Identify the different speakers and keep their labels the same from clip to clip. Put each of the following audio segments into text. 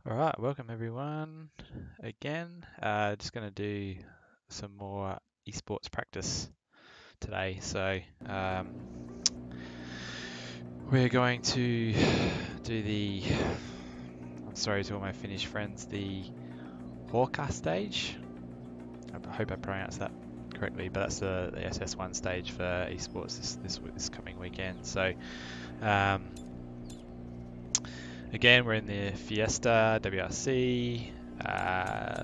Speaker 1: Alright, welcome everyone again. Just going to do some more esports practice today. So we're going to do I'm sorry to all my Finnish friends, the Horkka stage. I hope I pronounced that correctly, but that's the SS1 stage for esports this coming weekend. So again, we're in the Fiesta WRC.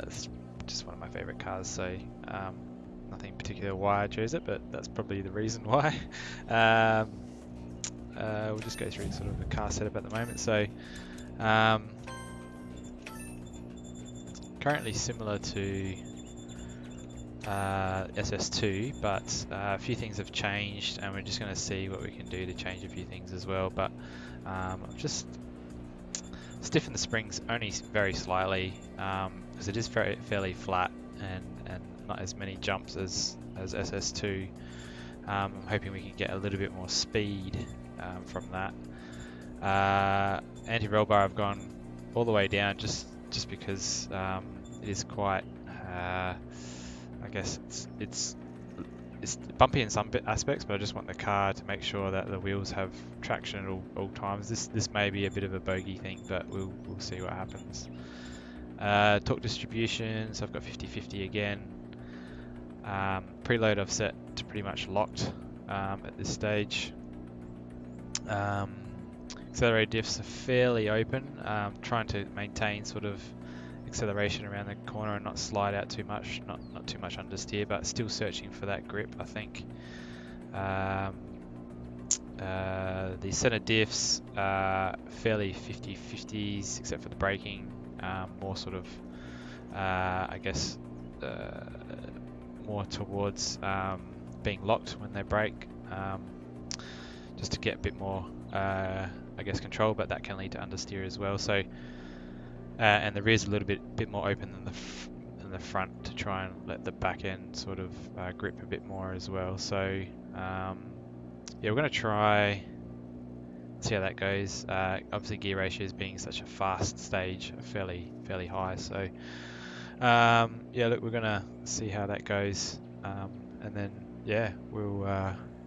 Speaker 1: It's just one of my favorite cars, so nothing particular why I chose it, but that's probably the reason why. We'll just go through sort of the car setup at the moment. So currently similar to SS2, but a few things have changed, and we're just going to see what we can do to change a few things as well. But I've just stiffen the springs only very slightly because it is fairly flat and not as many jumps as SS2. I'm hoping we can get a little bit more speed from that. Anti-roll bar I've gone all the way down just because it is quite I guess it's bumpy in some aspects, but I just want the car to make sure that the wheels have traction at all times. This may be a bit of a bogey thing, but we'll see what happens. Torque distribution, so I've got 50-50 again. Preload I've set to pretty much locked at this stage. Accelerator diffs are fairly open, trying to maintain sort of acceleration around the corner and not slide out too much, not too much understeer, but still searching for that grip, I think. The center diffs are fairly 50-50s except for the braking, more sort of I guess more towards being locked when they brake, just to get a bit more I guess control, but that can lead to understeer as well. So and the rear's a little bit more open than the front to try and let the back end sort of grip a bit more as well. So yeah, we're going to try see how that goes. Obviously gear ratios being such a fast stage are fairly high, so yeah, look, we're going to see how that goes, and then yeah, we'll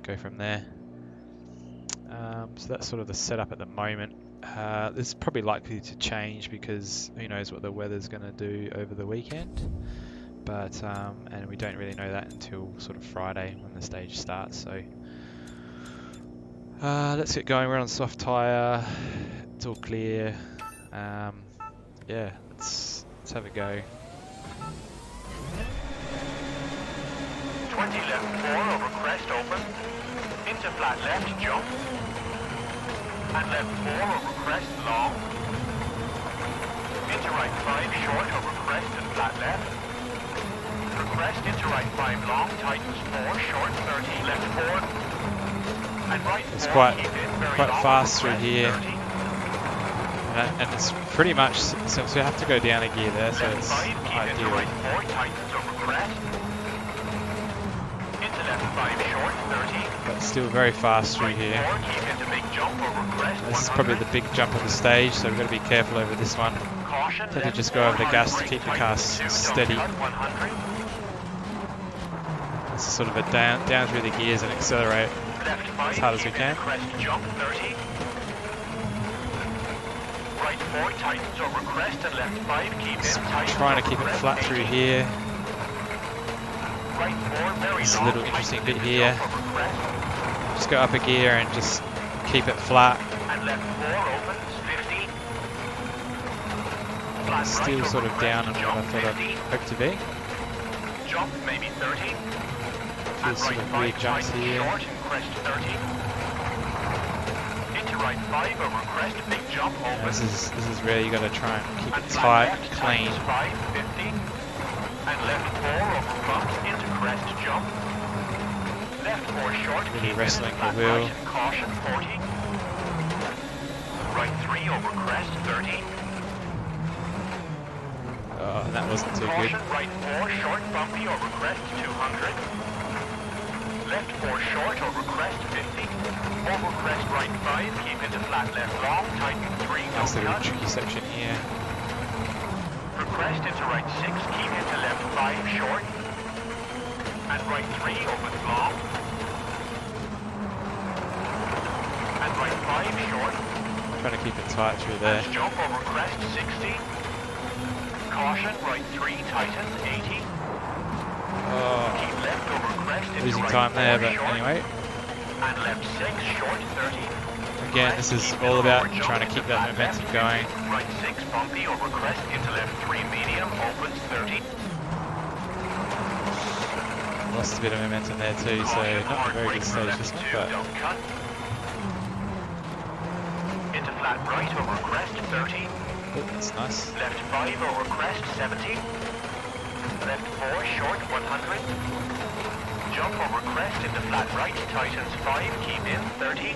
Speaker 1: go from there. So that's sort of the setup at the moment. This is probably likely to change because who knows what the weather's going to do over the weekend, but and we don't really know that until sort of Friday when the stage starts. So let's get going. We're on soft tyre, it's all clear. Yeah, let's have a go.
Speaker 2: 20 left 4 over crest open, into flat left jump, and left 4 over crest long, into right 5 short over crest and flat left, through crest into right 5 long, tightens 4 short 30 left 4, and right 4
Speaker 1: It's quite
Speaker 2: long
Speaker 1: fast through
Speaker 2: 30,
Speaker 1: here, and it's pretty much since we have to go down a gear there, so
Speaker 2: left
Speaker 1: it's
Speaker 2: 5
Speaker 1: not
Speaker 2: keep into
Speaker 1: ideal.
Speaker 2: right 4 tightens over crest, into left 5 short 30.
Speaker 1: But still very fast through here. This is probably the big jump of the stage, so we've got to be careful over this one. Tend to just go over the gas to keep the car steady. This is sort of a down through the gears and accelerate as hard as we can. Just trying to keep it flat through here. This is a little interesting bit here. Just go up a gear and just keep it flat. Still sort of down on what I thought I'd hope to be.
Speaker 2: Jump maybe 30.
Speaker 1: Few sort of weird jumps here.
Speaker 2: Into right 5 over crest, big jump open.
Speaker 1: This is where you got to try and keep it tight, clean.
Speaker 2: 550. And left 4 over bump into crest jump. Left 4 short,
Speaker 1: Really
Speaker 2: keep
Speaker 1: wrestling
Speaker 2: in,
Speaker 1: the
Speaker 2: flat
Speaker 1: wheel.
Speaker 2: right and caution 40. Right 3 over crest 30.
Speaker 1: Oh, and that wasn't too good.
Speaker 2: Caution right 4 short bumpy over crest 200. Left 4 short over crest 50. Over crest right 5, keep into flat left long, tighten 3,
Speaker 1: Nice
Speaker 2: no
Speaker 1: little
Speaker 2: cut.
Speaker 1: tricky section here.
Speaker 2: crest into right 6, keep into left 5 short. And right 3 opens long. And right 5 short.
Speaker 1: Trying to keep it tight through there.
Speaker 2: And jump over crest 60. Caution, right 3 tightens 80.
Speaker 1: Oh,
Speaker 2: Keep left over crest into
Speaker 1: losing
Speaker 2: right
Speaker 1: time
Speaker 2: 4
Speaker 1: there, but
Speaker 2: short.
Speaker 1: anyway.
Speaker 2: And left 6 short 30.
Speaker 1: Again, this is all about trying to keep that momentum going.
Speaker 2: Right 6 bumpy over crest into left 3 medium, opens 30.
Speaker 1: Lost a bit of momentum there too, so not a very good stage this one, but
Speaker 2: Don't cut. Into flat right over crest 30.
Speaker 1: oh, that's nice.
Speaker 2: Left 5 over crest 70. Left 4 short 100. Jump over crest into flat right, tightens 5, keep in 30.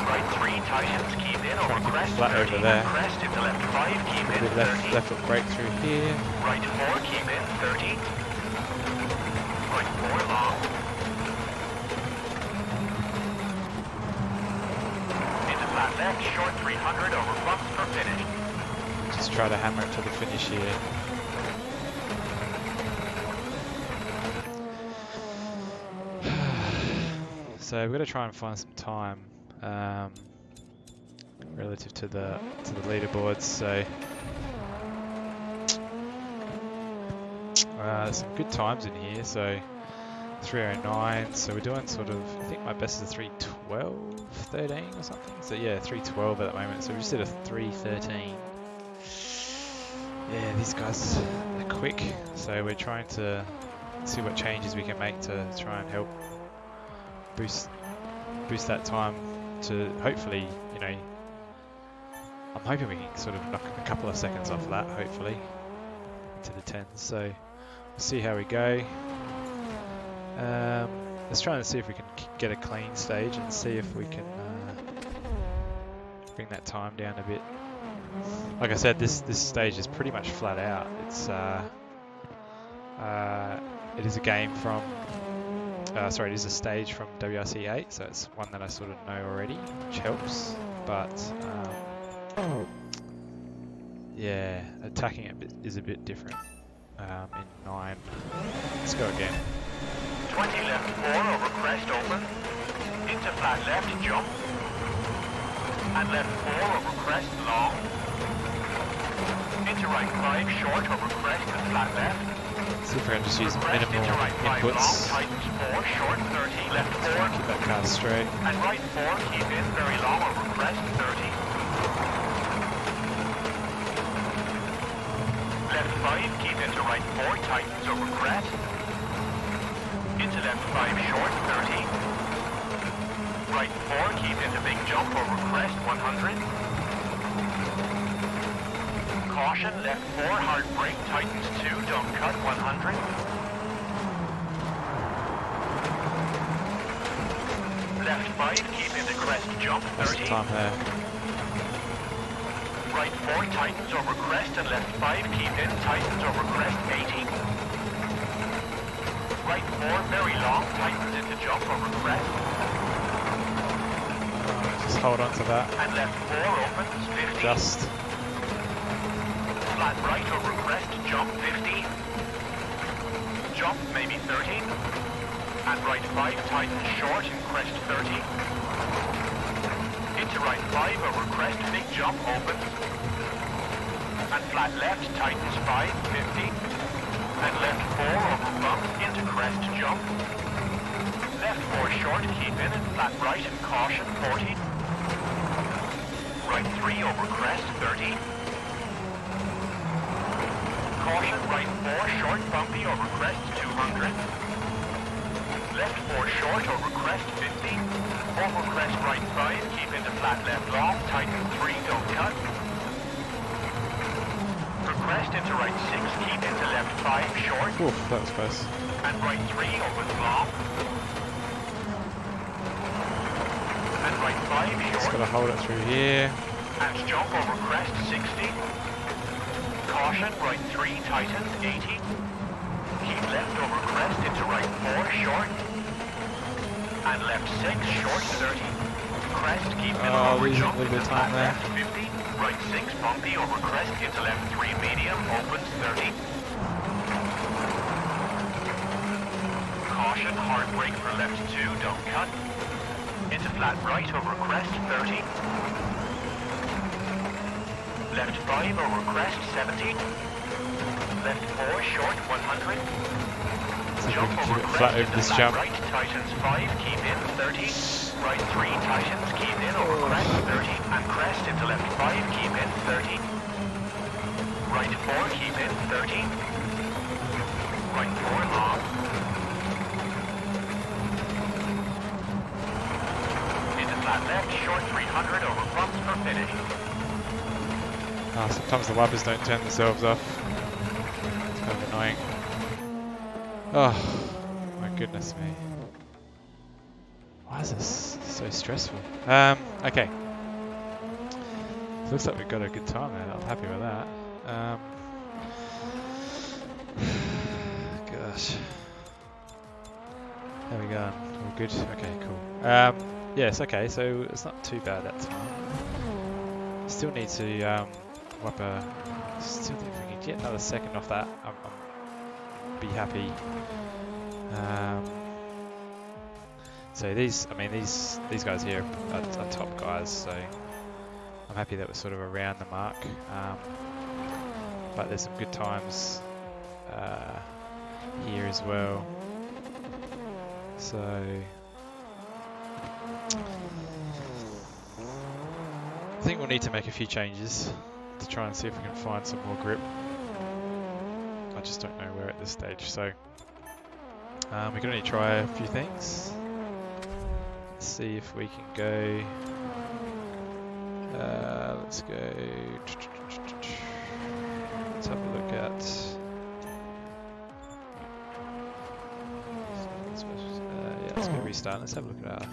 Speaker 2: Right 3 tightens, keep in over crest
Speaker 1: flat
Speaker 2: 30.
Speaker 1: over there.
Speaker 2: Crest into left 5, keep
Speaker 1: A
Speaker 2: in
Speaker 1: bit
Speaker 2: 30.
Speaker 1: left foot breakthrough here.
Speaker 2: Right 4, keep in 30. Right 4 long. Into flat left, short 300 over bumps for finish.
Speaker 1: Just try to hammer it to the finish here. So we're going to try and find some time relative to the leaderboards. So there's some good times in here. So 3:09. So we're doing sort of, I think my best is 3:12, 13 or something. So yeah, 3:12 at the moment. So we just did a 3:13. Yeah, these guys are quick. So we're trying to see what changes we can make to try and help boost that time to hopefully, you know, I'm hoping we can sort of knock a couple of seconds off that, hopefully, into the 10s. So we'll see how we go. Let's try and see if we can get a clean stage and see if we can bring that time down a bit. Like I said, this stage is pretty much flat out. It's it is a game from sorry, it is a stage from WRC9, so it's one that I sort of know already, which helps. But yeah, attacking it is a bit different in 9. Let's go again.
Speaker 2: 20 left 4 over crest open. Into flat left jump. And left 4 over crest long. Into right 5 short over crest and flat left.
Speaker 1: See if we can just use
Speaker 2: Crest
Speaker 1: minimal
Speaker 2: into right 5 long,
Speaker 1: inputs.
Speaker 2: tightens 4 short 30 left 4.
Speaker 1: Keep that car straight.
Speaker 2: And right 4 keep in very long over crest 30. Left 5 keep into right 4 tightens over crest. Into left 5 short 30. Right 4 keep into big jump over crest 100. Caution, left 4 hard brake tightens 2, don't cut 100. Left 5 keep into crest jump 30.
Speaker 1: Time there.
Speaker 2: Right 4 tightens over crest and left 5 keep in tightens over crest 80. Right 4 very long tightens into jump over crest.
Speaker 1: Just hold on to that.
Speaker 2: And left 4 opens 50.
Speaker 1: Just.
Speaker 2: Flat right over crest, jump 50. Jump maybe 30. And right 5 tightens short in crest 30. Into right 5 over crest, big jump opens. And flat left tightens 5, 50. And left 4 over bump into crest jump. Left 4 short, keep in and flat right and caution 40. Right 3 over crest 30. Caution, right 4 short bumpy over crest 200. Left 4 short over crest 50. Over crest right 5, keep into flat left long, tighten 3, don't cut. For crest into right 6, keep into left 5 short.
Speaker 1: Oof, that was close.
Speaker 2: And right 3 opens long. And right 5 short.
Speaker 1: Just gotta hold it through here.
Speaker 2: And jump over crest 60. Caution, right 3 tightens 80. Keep left over crest into right 4 short. And left 6 short 30. Crest keep middle over
Speaker 1: losing
Speaker 2: jump
Speaker 1: a little bit
Speaker 2: into
Speaker 1: of time
Speaker 2: flat
Speaker 1: there.
Speaker 2: left 50. Right 6 bumpy over crest into left 3 medium, opens 30. Caution, hard brake for left 2, don't cut. Into flat right over crest 30. Left 5 over crest 70. Left 4 short 100. Jump over crest
Speaker 1: flat over this jump.
Speaker 2: Right tightens 5, keep in 30. Right 3 tightens, keep in over crest 30. And crest into left 5, keep in 30. Right 4, keep in 30. Right 4 long. Into flat left, short 300 over bumps for finish.
Speaker 1: Sometimes the wipers don't turn themselves off. It's kind of annoying. Oh, my goodness me. Why is this so stressful? Okay. Looks like we've got a good time there. I'm happy with that. Gosh. There we go. All good. Okay, cool. Yes, okay, so it's not too bad that time. Still need to wipe a... Still think if we can get another second off that, I'm be happy. So these guys here are top guys, so I'm happy that we're sort of around the mark. But there's some good times here as well. So I think we'll need to make a few changes to try and see if we can find some more grip. I just don't know where at this stage, so we can only try a few things. Let's see if we can go. Let's go. Let's have a look at. Yeah, let's go restart. Let's have a look at our.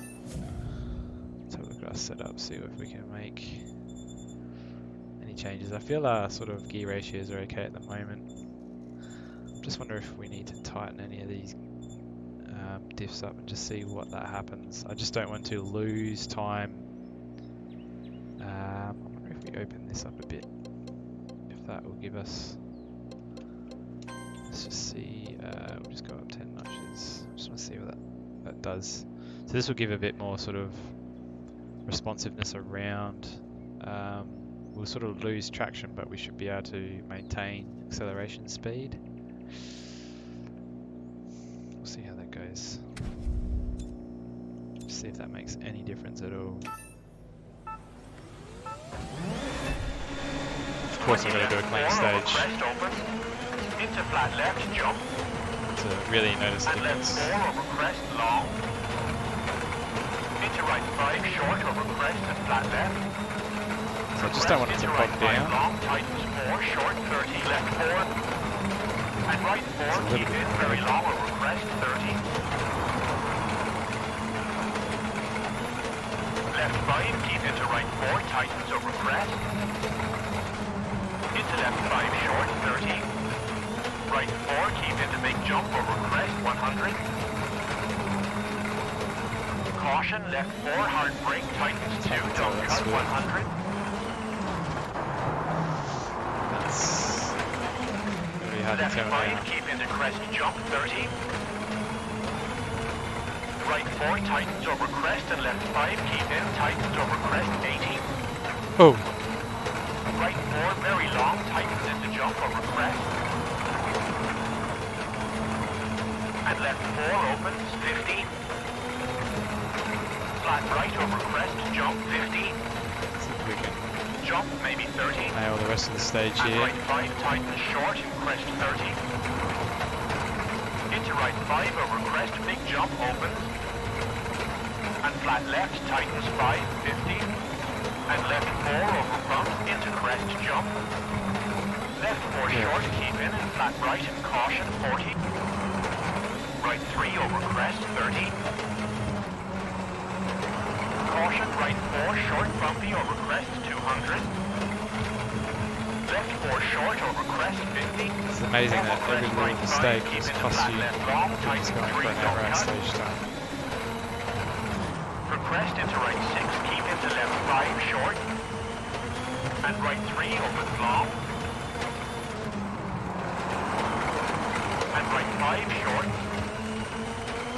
Speaker 1: Let's have a look at our setup. See if we can make any changes. I feel our sort of gear ratios are okay at the moment. Just wonder if we need to tighten any of these diffs up and just see what that happens. I just don't want to lose time. I wonder if we open this up a bit, if that will give us. Let's just see. We'll just go up 10 notches. Just want to see what that does. So this will give a bit more sort of responsiveness around. We'll sort of lose traction, but we should be able to maintain acceleration speed. We'll see how that goes. Just see if that makes any difference at all. Of course, I'm going to do a clean stage
Speaker 2: into flat left jump
Speaker 1: to really notice the difference.
Speaker 2: Left 4 over crest long. Into right 5 short over crest and flat left.
Speaker 1: So I just don't want it to bog down.
Speaker 2: Long tightens 4 short 30 left 4. And right 4, keep in very long over crest 30. Left 5, keep into right 4, tightens over crest. Into left 5 short 30. Right 4, keep into big jump over crest 100. Caution, left 4, hard brake, tightens 2, don't cut 100. Left 5, keep into crest jump 30. Right 4, tightens over crest and left 5, keep in, tightens over crest 80.
Speaker 1: Oh.
Speaker 2: Right 4, very long, tightens into jump over crest. And left 4 opens 50. Flat right over crest, jump 50. Jump maybe 30.
Speaker 1: Nail the rest of the stage
Speaker 2: and
Speaker 1: here.
Speaker 2: Right 5 tightens short in crest 30. Into right 5 over crest, big jump opens. And flat left tightens 5, 50. And left 4 over bump into crest jump. Left 4 short, keep in and flat right and caution 40. Right 3 over crest 30. Caution, right 4 short, bumpy over crest 200. Left 4 short over crest 50.
Speaker 1: It's amazing that every little mistake has cost you things going for an hour at stage time.
Speaker 2: For crest into right 6, keep into left 5 short. And right 3 opens long. And right 5 short.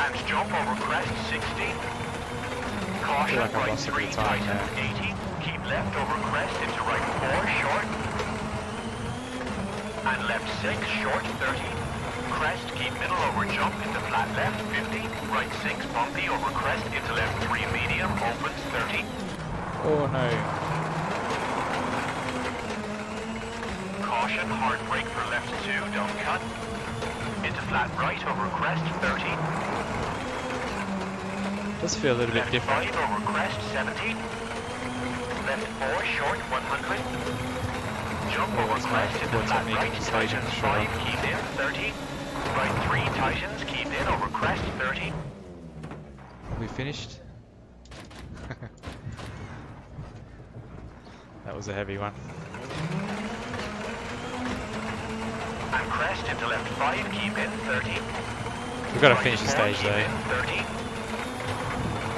Speaker 2: And jump over crest 60. Caution,
Speaker 1: like I've
Speaker 2: right
Speaker 1: lost a bit
Speaker 2: 3
Speaker 1: of time
Speaker 2: tightens 80. Keep left over crest into right 4 short. And left 6 short 30. Crest, keep middle over jump into flat left 50. Right 6 bumpy over crest into left 3 medium opens 30.
Speaker 1: Oh no.
Speaker 2: Caution, hard brake for left 2, don't cut. Into flat right over crest 30.
Speaker 1: Does feel a little bit
Speaker 2: Left
Speaker 1: different.
Speaker 2: 5 over crest 70. Left 4 short 100. Jump
Speaker 1: Oh,
Speaker 2: over
Speaker 1: that's my
Speaker 2: crest into
Speaker 1: poor
Speaker 2: flat
Speaker 1: technique
Speaker 2: right,
Speaker 1: in staging,
Speaker 2: tightens
Speaker 1: sure.
Speaker 2: 5, keep in 30. Right 3 tightens, keep in over crest 30.
Speaker 1: We finished. That was a heavy one.
Speaker 2: And crest into left 5, keep in 30.
Speaker 1: We've got to
Speaker 2: Right
Speaker 1: finish the
Speaker 2: 4,
Speaker 1: stage
Speaker 2: keep
Speaker 1: though.
Speaker 2: in 30.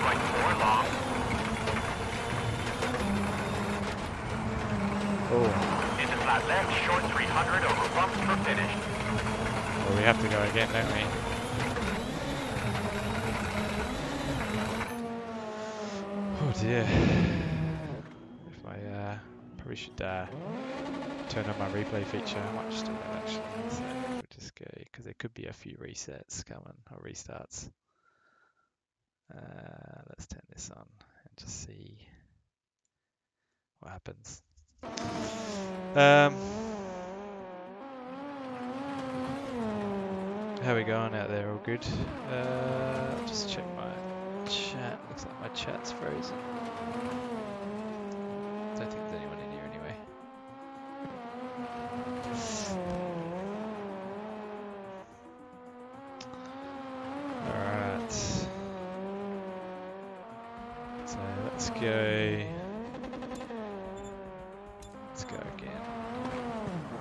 Speaker 2: Right 4 long.
Speaker 1: Oh,
Speaker 2: Into flat left, short 300 over bumps for finish.
Speaker 1: well, we have to go again, don't we? Oh dear. If I probably should turn on my replay feature. I might just do that actually. So we'll just go because there could be a few resets coming or restarts. Let's turn this on and just see what happens. How we going out there? All good? Just check my chat. Looks like my chat's frozen. Don't think there's anyone in here anyway. Alright. So let's go. Let's go again.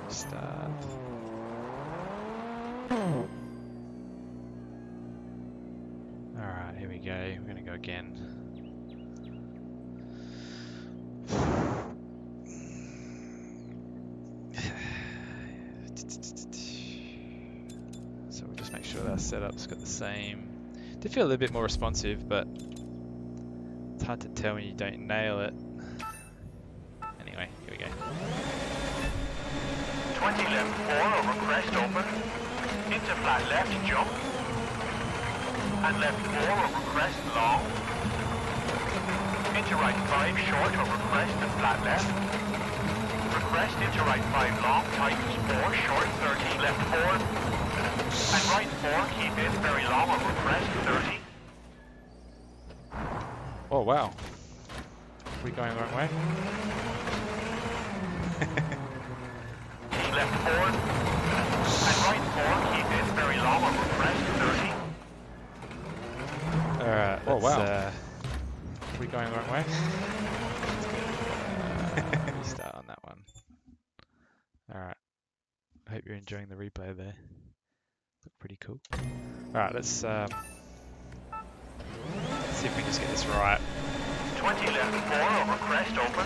Speaker 1: Start. Alright, here we go. We're going to go again. So we'll just make sure that our setup's got the same. Did feel a little bit more responsive, but it's hard to tell when you don't nail it. Anyway, here we go.
Speaker 2: 20 left 4 over crest open. Into flat left jump. And left 4 over crest long. Into right 5 short over crest and flat left. For crest into right 5 long, tightens 4 short 30 left 4. And right 4 keep in very long over crest 30.
Speaker 1: Oh wow. Are we going the wrong way?
Speaker 2: Left 4. And right 4 keep in very long over crest 30.
Speaker 1: Alright,
Speaker 2: Oh, wow.
Speaker 1: are we going the wrong way? Restart on that one. Alright. I hope you're enjoying the replay there. Look pretty cool. Alright, let's see if we can just get this right.
Speaker 2: 20 left 4 over crest open.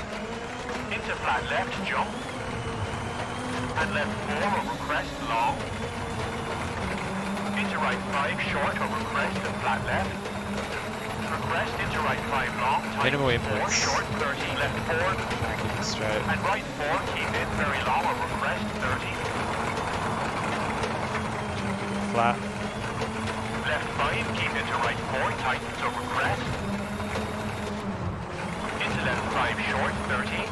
Speaker 2: Into flat left jump. And left 4 over crest long. Into right 5 short over crest and flat left. For crest into right 5 long.
Speaker 1: Minimal
Speaker 2: 4
Speaker 1: inputs.
Speaker 2: short 30 left 4.
Speaker 1: Keep it straight.
Speaker 2: And right 4 keep in very long over crest 30.
Speaker 1: Flat.
Speaker 2: Left 5 keep into right 4 tightens over crest. Into left 5 short 30.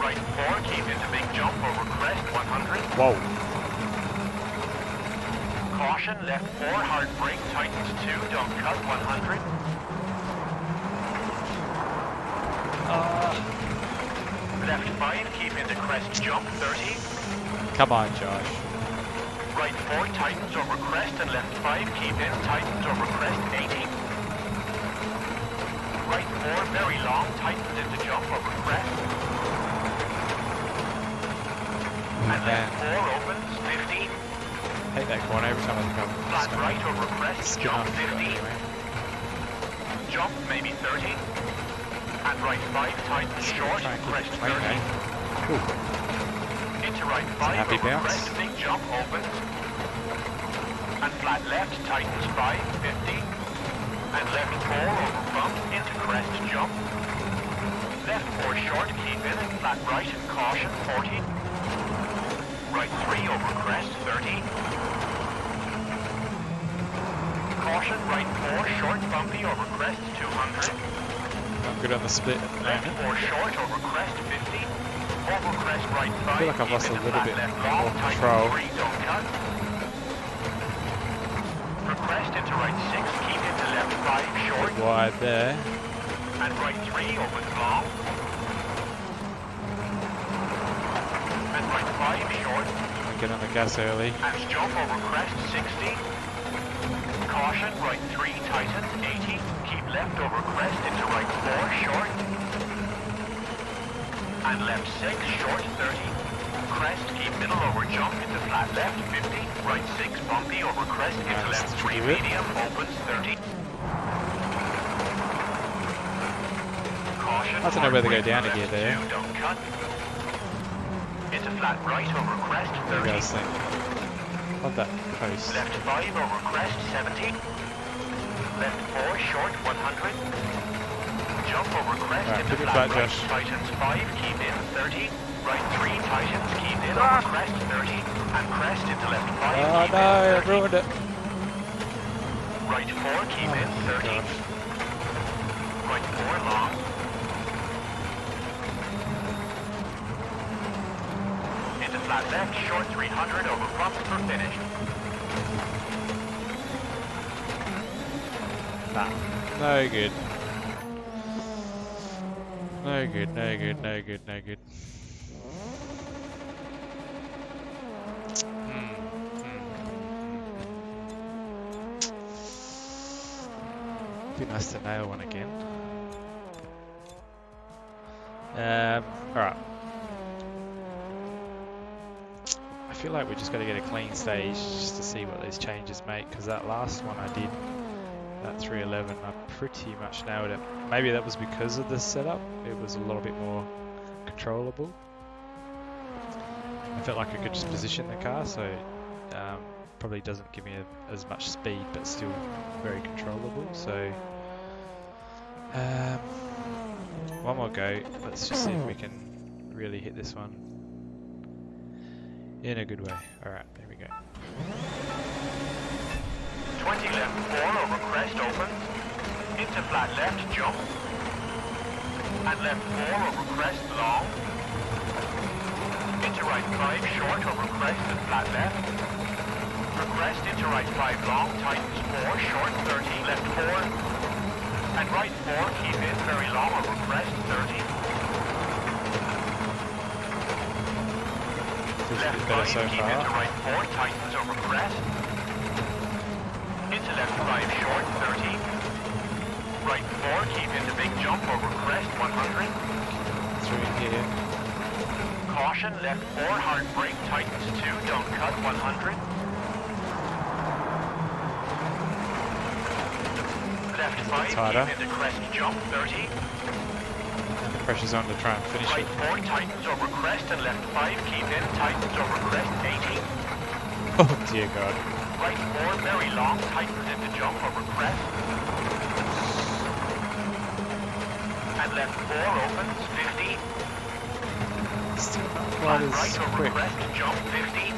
Speaker 2: Right 4 keep into big jump over crest 100.
Speaker 1: Whoa.
Speaker 2: Caution, left 4 hard brake tightens 2, don't cut 100. Left 5 keep into crest jump 30.
Speaker 1: Come on, Josh.
Speaker 2: Right 4 tightens over crest and left 5 keep in tightens over crest 80. Right 4 very long tightens into jump over crest. And left 4 opens 50.
Speaker 1: Hate that corner every time I come.
Speaker 2: Flat right over crest,
Speaker 1: Spin
Speaker 2: jump
Speaker 1: on
Speaker 2: 50.
Speaker 1: anyway.
Speaker 2: Jump maybe 30. And right 5 tightens short,
Speaker 1: Try and keep
Speaker 2: crest
Speaker 1: it clean,
Speaker 2: 30.
Speaker 1: eh?
Speaker 2: Into right 5
Speaker 1: happy
Speaker 2: over
Speaker 1: bounce.
Speaker 2: crest, big jump opens. And flat left tightens 5, 50. And left 4 over bump into crest jump. Left 4 short, keep in and flat right, caution 40. Right 3 over crest 30. Caution, right 4 short, bumpy over crest 200.
Speaker 1: Not good on the split at the
Speaker 2: Left
Speaker 1: moment.
Speaker 2: 4 short over crest 50. Over crest right 5.
Speaker 1: I feel like I've lost a
Speaker 2: keep in
Speaker 1: little
Speaker 2: flat
Speaker 1: bit
Speaker 2: left
Speaker 1: more
Speaker 2: long, tight
Speaker 1: control.
Speaker 2: 3, don't cut. For crest into right 6, keep into left 5 short.
Speaker 1: Bit wide there.
Speaker 2: And right 3 opens long. And right 5 short.
Speaker 1: Get on the gas early.
Speaker 2: And jump over crest 60. Caution, right 3 tightens 80. Keep left over crest into right 4 short. And left 6 short 30. Crest, keep middle over jump into flat left 50. Right 6 bumpy over crest into
Speaker 1: Nice,
Speaker 2: left 3
Speaker 1: do it.
Speaker 2: medium opens 30. Caution,
Speaker 1: I don't know whether to go
Speaker 2: hard
Speaker 1: down
Speaker 2: brake
Speaker 1: a gear
Speaker 2: left
Speaker 1: there.
Speaker 2: 2, don't cut. Into flat right over crest
Speaker 1: What do you
Speaker 2: 30.
Speaker 1: guys think? Love that post.
Speaker 2: Left 5 over crest 70. Left 4 short 100. Jump over crest
Speaker 1: Right,
Speaker 2: into
Speaker 1: keep it
Speaker 2: flat
Speaker 1: flat,
Speaker 2: right,
Speaker 1: Josh.
Speaker 2: tightens 5, keep in 30. Right 3 tightens, keep in over crest 30. And crest into left 5,
Speaker 1: Oh
Speaker 2: keep
Speaker 1: no,
Speaker 2: in
Speaker 1: I've
Speaker 2: 30.
Speaker 1: ruined it.
Speaker 2: Right 4, keep in 30.
Speaker 1: Gosh.
Speaker 2: Right 4 long. Into flat left, short 300 over bumps for finish.
Speaker 1: Nah, no good. No good, no good, no good, no good. Be nice to nail one again. Alright. I feel like we just got to get a clean stage just to see what these changes make, because that last one I did, that 311, I pretty much nailed it. Maybe that was because of the setup, it was a little bit more controllable. I felt like I could just position the car, so probably doesn't give me as much speed, but still very controllable. So one more go. Let's just see if we can really hit this one in a good way. Alright, there we go.
Speaker 2: 20 left 4 over crest opens. Into flat left jump. And left 4 over crest long. Into right 5 short over crest and flat left. For crest into right 5 long, tightens 4 short 30, left 4. And right 4 keep in very long over crest 30.
Speaker 1: Feels a
Speaker 2: Left
Speaker 1: bit better
Speaker 2: 5
Speaker 1: so
Speaker 2: keep into
Speaker 1: far.
Speaker 2: right 4, tightens over crest. Into left 5 short 30. Right 4 keep into big jump over crest 100.
Speaker 1: Through in here.
Speaker 2: Caution, left 4 hard brake, tightens 2, don't cut 100. Left 5
Speaker 1: tighter.
Speaker 2: keep into crest jump 30.
Speaker 1: And the pressure's on to try and finish
Speaker 2: Right
Speaker 1: it.
Speaker 2: 4 tightens over crest and left 5 keep in, tightens over crest 80.
Speaker 1: Oh dear God.
Speaker 2: Right 4 very long, tightens into jump over crest. And left 4 opens 50.
Speaker 1: Still not
Speaker 2: Flat
Speaker 1: quite as
Speaker 2: right over
Speaker 1: quick.
Speaker 2: crest, jump 50.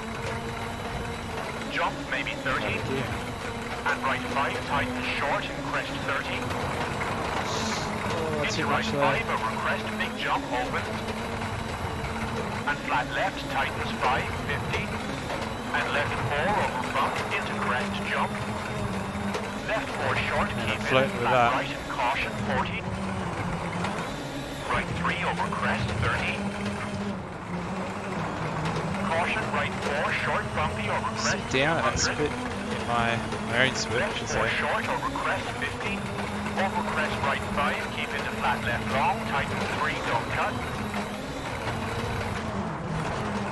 Speaker 2: Jump maybe 30.
Speaker 1: Oh dear.
Speaker 2: And right 5 tightens short and crest 30.
Speaker 1: Oh,
Speaker 2: Into
Speaker 1: too
Speaker 2: right
Speaker 1: much
Speaker 2: 5
Speaker 1: there.
Speaker 2: over crest, big jump opens. And flat left tightens 5, 50. And left 4 over bump into crest jump. Left 4 short,
Speaker 1: And
Speaker 2: keep
Speaker 1: I'm
Speaker 2: in,
Speaker 1: floating with
Speaker 2: flat
Speaker 1: that.
Speaker 2: right and caution 40. Right 3 over crest 30. Caution, right 4 short, bumpy over crest
Speaker 1: Sit down at that
Speaker 2: 200.
Speaker 1: split in my own split, I
Speaker 2: Left
Speaker 1: should
Speaker 2: 4
Speaker 1: say.
Speaker 2: short over crest 50. Over crest right 5, keep into flat left long, tightens 3, don't cut.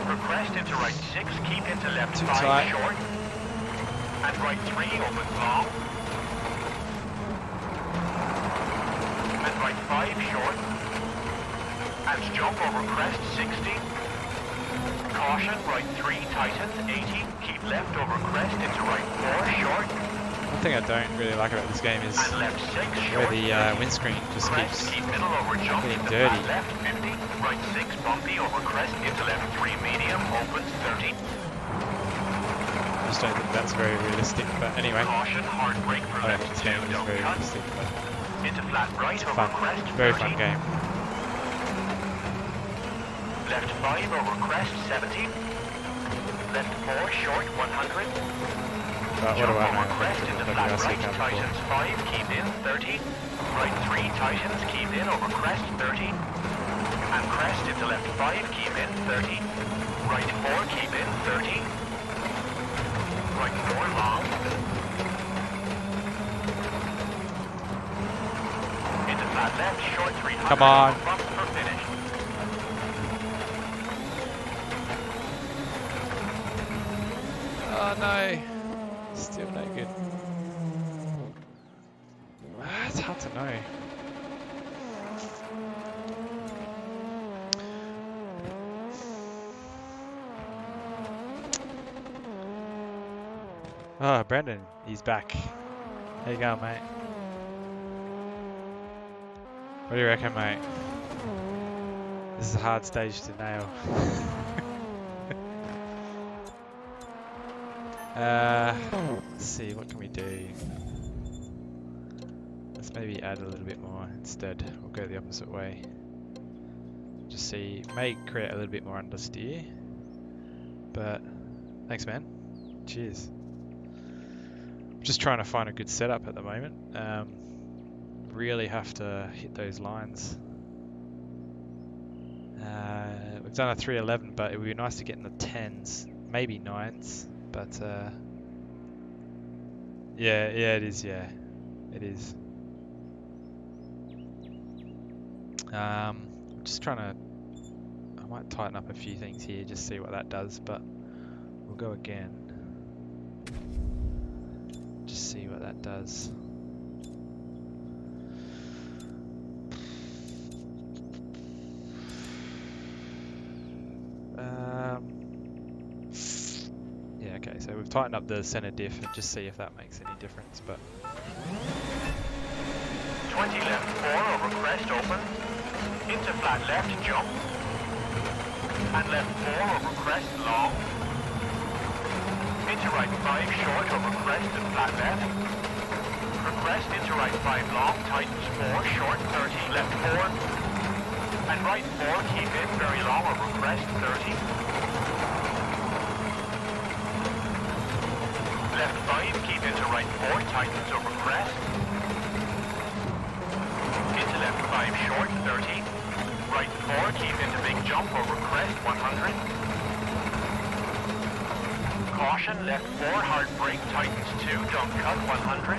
Speaker 2: For crest into right 6, keep into left
Speaker 1: Too
Speaker 2: 5
Speaker 1: tight.
Speaker 2: short. And right 3 opens long. And right 5 short. And jump over crest 60. Caution, right 3 tightens 80. Keep left over crest into right 4 short.
Speaker 1: One thing I don't really like about this game is
Speaker 2: And left 6
Speaker 1: where
Speaker 2: short.
Speaker 1: the windscreen just
Speaker 2: Crest,
Speaker 1: keeps
Speaker 2: keep middle over jump
Speaker 1: getting
Speaker 2: into
Speaker 1: dirty.
Speaker 2: flat left 50. Right 6 bumpy over crest into left 3 medium. Opens 30.
Speaker 1: I just don't think that's very realistic, but anyway.
Speaker 2: Caution, hard brake for
Speaker 1: I don't
Speaker 2: left
Speaker 1: think this
Speaker 2: 2.
Speaker 1: game is
Speaker 2: Don't
Speaker 1: very
Speaker 2: cut.
Speaker 1: realistic, but
Speaker 2: Into flat right
Speaker 1: it's
Speaker 2: over
Speaker 1: fun.
Speaker 2: crest
Speaker 1: Very
Speaker 2: 30.
Speaker 1: fun game.
Speaker 2: Left 5 over crest 70. Left 4 short 100.
Speaker 1: But what do I know? I've
Speaker 2: Crest
Speaker 1: been
Speaker 2: into
Speaker 1: to the
Speaker 2: flat
Speaker 1: WRC9
Speaker 2: right,
Speaker 1: before.
Speaker 2: tightens 5, keep in 30. Right 3 tightens, keep in over crest 30. And crest into left 5, keep in 30. Right 4, keep in 30. Right 4 long. Into flat left, short 300.
Speaker 1: Come on.
Speaker 2: Bump for finish.
Speaker 1: Oh no, still no good. It's hard to know. Oh, Brandon, he's back. How you going, mate? What do you reckon, mate? This is a hard stage to nail. Let's see, what can we do? Let's maybe add a little bit more instead. We'll go the opposite way. Just see, may create a little bit more understeer. But, thanks man. Cheers. Just trying to find a good setup at the moment. Really have to hit those lines. We've done a 311, but it would be nice to get in the 10s, maybe 9s. But yeah, it is. Yeah, it is. I'm just trying to. I might tighten up a few things here, just see what that does. But we'll go again. Just see what that does. Yeah, okay, so we've tightened up the center diff and just see if that makes any difference, but
Speaker 2: 20 left 4 over crest open. Into flat left jump. And left 4 over crest long. Into right 5 short over crest and flat left. For crest into right 5 long, tightens 4 short 30 left 4. And right 4 keep in very long over crest 30. Left 5 keep into right 4 tightens over crest. Into left 5 short 30. Right 4 keep into big jump over crest 100. Caution, left 4 hard brake tightens 2, don't cut 100.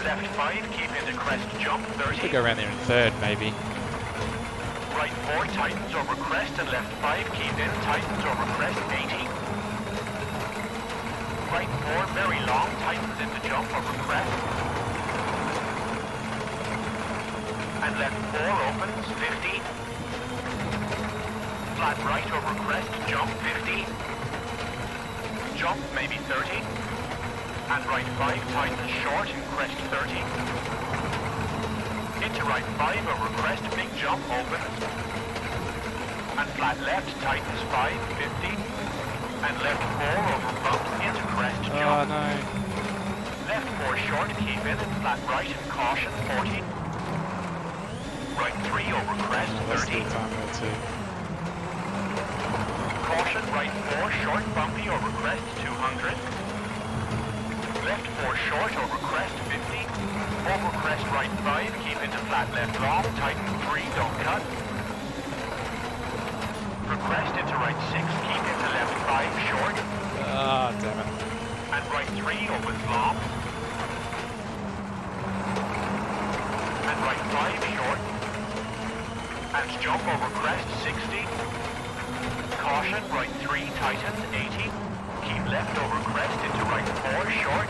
Speaker 2: Left 5 keep into crest jump 30.
Speaker 1: could go around there in third maybe.
Speaker 2: Right 4 tightens over crest and left 5 keep in tightens over crest 80. Right 4 very long tightens into jump over crest. And left 4 opens 50. Flat right over crest jump 50. Jump maybe 30. And right 5 tightens short in crest 30. Into right 5 over crest, big jump, opens. And flat left, tightens 5, 50. And left 4 over bump, into crest, jump.
Speaker 1: Oh no.
Speaker 2: Left 4 short, keep in, and flat right, and caution, 40. Right 3 over crest,
Speaker 1: That's
Speaker 2: 30.
Speaker 1: still time there too.
Speaker 2: Caution, right 4 short, bumpy over crest, 200. Left 4 short, over crest, 50. Over crest right 5, keep into flat left long, tighten 3, don't cut. For crest into right 6, keep into left 5 short.
Speaker 1: Ah, damn it.
Speaker 2: And right 3 opens long. And right 5 short. And jump over crest 60. Caution, right 3 tightens 80. Keep left over crest into right 4 short.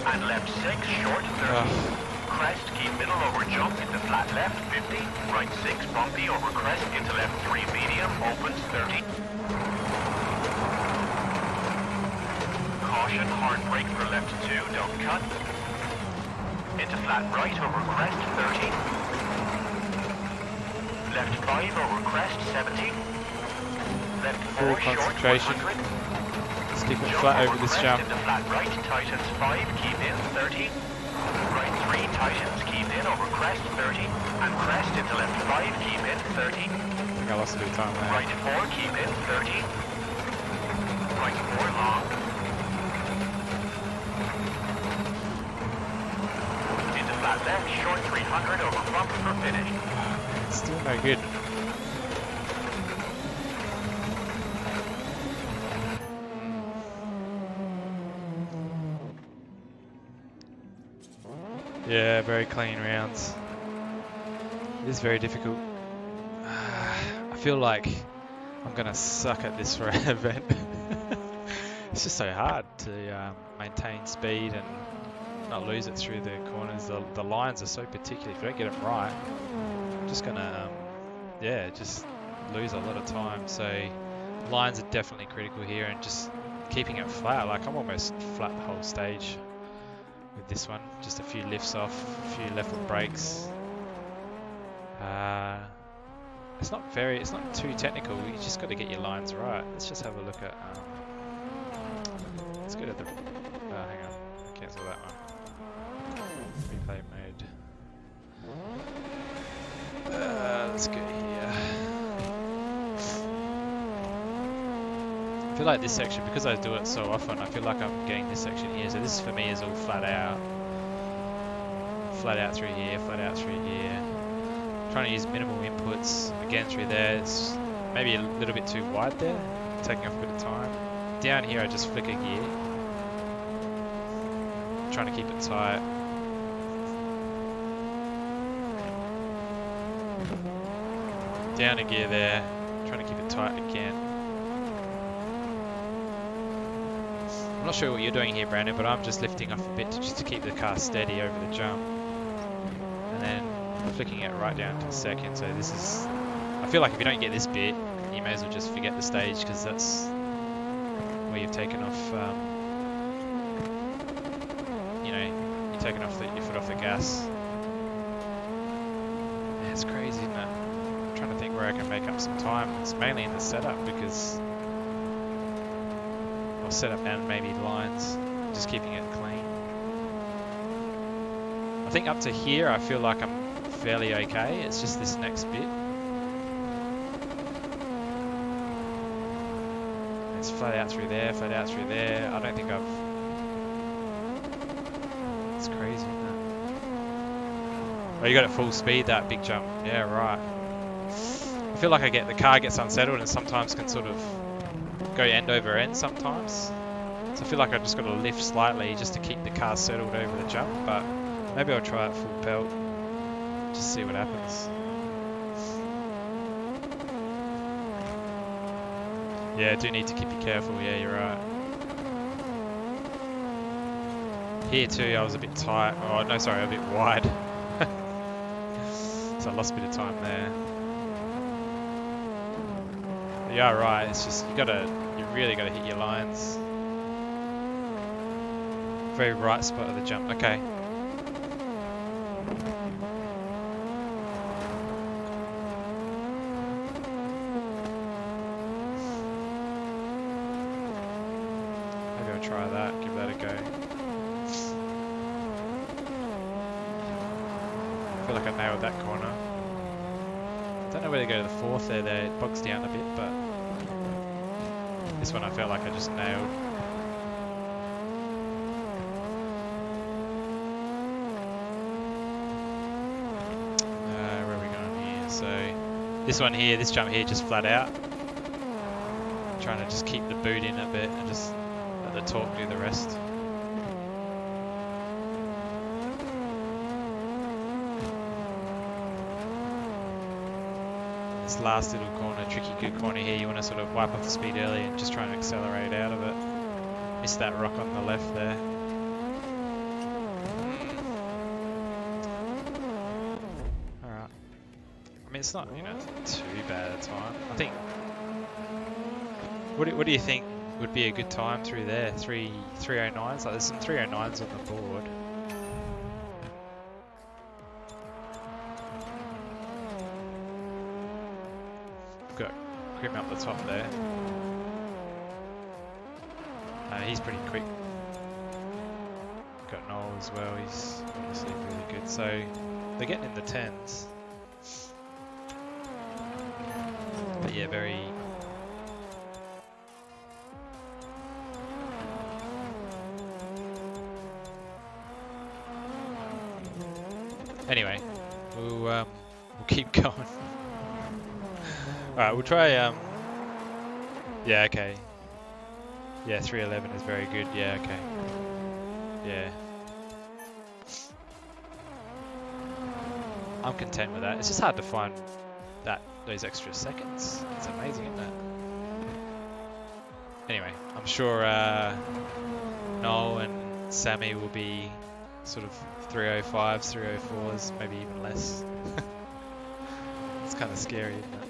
Speaker 2: And and left 6, short 30. Crest, keep middle over jump into flat left 50. Right 6, bumpy over crest into left 3, medium, opens 30. Caution, hard brake for left 2, don't cut. Into flat right over crest 30. Left 5 over crest 70. Left 4
Speaker 1: Full
Speaker 2: short
Speaker 1: concentration.
Speaker 2: 100.
Speaker 1: Let's keep it
Speaker 2: Jump
Speaker 1: flat
Speaker 2: over
Speaker 1: over this
Speaker 2: crest
Speaker 1: jump.
Speaker 2: into flat right, tightens 5, keep in 30. Right 3, tightens, keep in over crest 30. And crest into left 5, keep in 30.
Speaker 1: I think I lost a bit of time there.
Speaker 2: Right 4, keep in 30. Right 4, long. Into flat left, short 300 over bump for finish.
Speaker 1: Still no good. Yeah, very clean rounds. It is very difficult. I feel like I'm gonna suck at this event. It's just so hard to maintain speed and not lose it through the corners. The lines are so particular. If you don't get them right, I'm just gonna yeah, just lose a lot of time. So lines are definitely critical here, and just keeping it flat. Like I'm almost flat the whole stage with this one. Just a few lifts off, a few left foot brakes. It's not too technical. You just got to get your lines right. Let's just have a look at. Let's go to the. Hang on, cancel that one. Replay mode. Let's go here. I feel like this section, because I do it so often, I feel like I'm getting this section here. So this for me is all flat out. Flat out through here, flat out through here. Trying to use minimal inputs again through there. It's maybe a little bit too wide there, taking off a bit of time. Down here I just flick a gear, trying to keep it tight. Down a gear there, trying to keep it tight again. I'm not sure what you're doing here, Brandon, but I'm just lifting off a bit just to keep the car steady over the jump, and then flicking it right down to the second. So this is, I feel like if you don't get this bit, you may as well just forget the stage, because that's where you've taken off, you know, you're taking off your foot off the gas. Yeah, it's crazy, isn't it? I'm trying to think where I can make up some time. It's mainly in the setup, because, or setup and maybe lines, just keeping it clean. I think up to here I feel like I'm fairly okay. It's just this next bit. It's flat out through there, flat out through there. I don't think I've... It's crazy, isn't it? Oh, you got it full speed, that big jump. Yeah, right. I feel like the car gets unsettled and sometimes can sort of go end over end sometimes. So I feel like I've just got to lift slightly just to keep the car settled over the jump, but maybe I'll try it full pelt. Just see what happens. Yeah, I do need to keep you careful. Yeah, you're right. Here too, I was a bit tight. Oh no, sorry, a bit wide. So I lost a bit of time there. But yeah, right. It's just you really gotta hit your lines. Very right spot of the jump. Okay. Try that, give that a go. I feel like I nailed that corner. Don't know where to go to the fourth there, it bogs down a bit, but this one I felt like I just nailed. Where are we going here? So this one here, this jump here, just flat out. Trying to just keep the boot in a bit and just the torque do the rest. This last little corner, tricky good corner here, you want to sort of wipe off the speed early and just try and accelerate out of it. Missed that rock on the left there. it's not, you know, it's not too bad a time. I think. What do you think would be a good time through there? 309s. Like there's some 309s on the board. Got Grim up the top there. He's pretty quick. Got Noel as well. He's obviously really good. So they're getting in the 10s. But yeah, very. Anyway, we'll keep going. All right, we'll try. Yeah, okay. Yeah, 311 is very good. Yeah, okay. Yeah. I'm content with that. It's just hard to find those extra seconds. It's amazing, isn't it? Anyway, I'm sure Noel and Sammy will be sort of 305s, 304s, maybe even less. It's kind of scary, isn't it?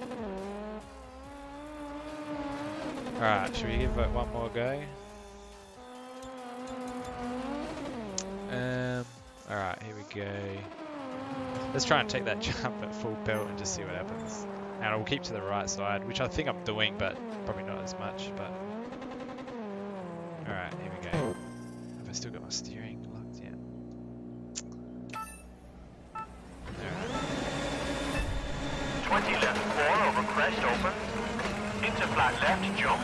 Speaker 1: Alright, should we give it one more go? Alright, here we go. Let's try and take that jump at full belt and just see what happens. And I'll keep to the right side, which I think I'm doing, but probably not as much. But alright, here we go. Have I still got my steering locked? Yeah. Alright.
Speaker 2: 20 left 4 over crest open. Into flat left jump.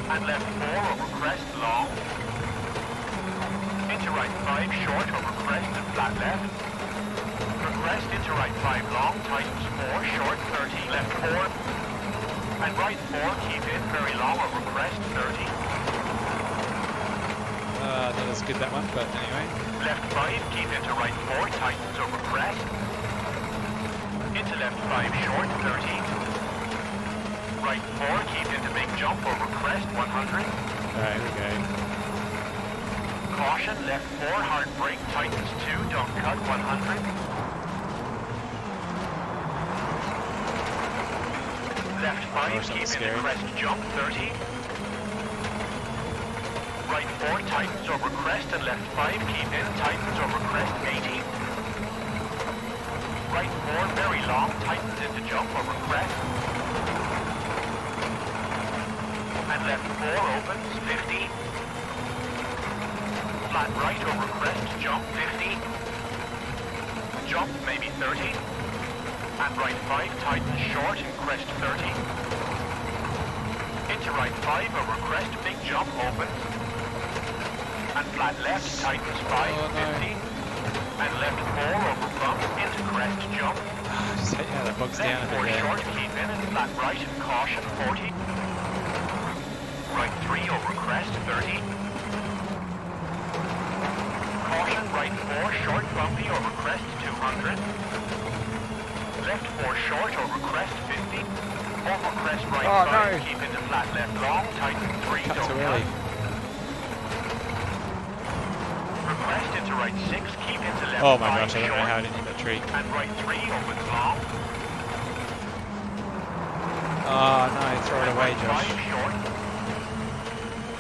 Speaker 2: And left 4 over crest long. Into right 5 short over crest and flat left. Crest into right 5 long, tightens 4, short 30, left 4, and right 4, keep in, very long over crest 30.
Speaker 1: Not as good that one, but anyway.
Speaker 2: Left 5, keep into right 4, tightens over crest. Into left 5 short 30. Right 4, keep into big jump over crest 100.
Speaker 1: Alright, here we go.
Speaker 2: Caution, left 4, hard brake, tightens 2, don't cut 100. Left 5, keep in the crest jump 30. Right 4, tightens over crest and left 5, keep in, tightens over crest 80. Right 4, very long, tightens into jump over crest. And left 4 opens 50. Flat right over crest, jump 50. Jump maybe 30. And right 5, tightens short and crest 30. Into right 5 over crest, big jump opens. And flat left, tightens 5, 50. And left 4 over bump, into crest jump.
Speaker 1: Just hate how that bogs down a bit there.
Speaker 2: Short, keep in, and flat right, and caution 40. Right 3 over crest 30. Caution, right 4, short bumpy over crest 200. Left 4 short over crest 50. Over crest right 5, keep into flat left long, tighten 3,
Speaker 1: Cut
Speaker 2: don't
Speaker 1: too
Speaker 2: cut.
Speaker 1: early.
Speaker 2: Crest into right 6, keep into left 5
Speaker 1: Oh my gosh, I don't
Speaker 2: short.
Speaker 1: know how I didn't hit that tree.
Speaker 2: And right 3 opens long.
Speaker 1: Oh no, throw it away,
Speaker 2: Right
Speaker 1: Josh.
Speaker 2: 5 short.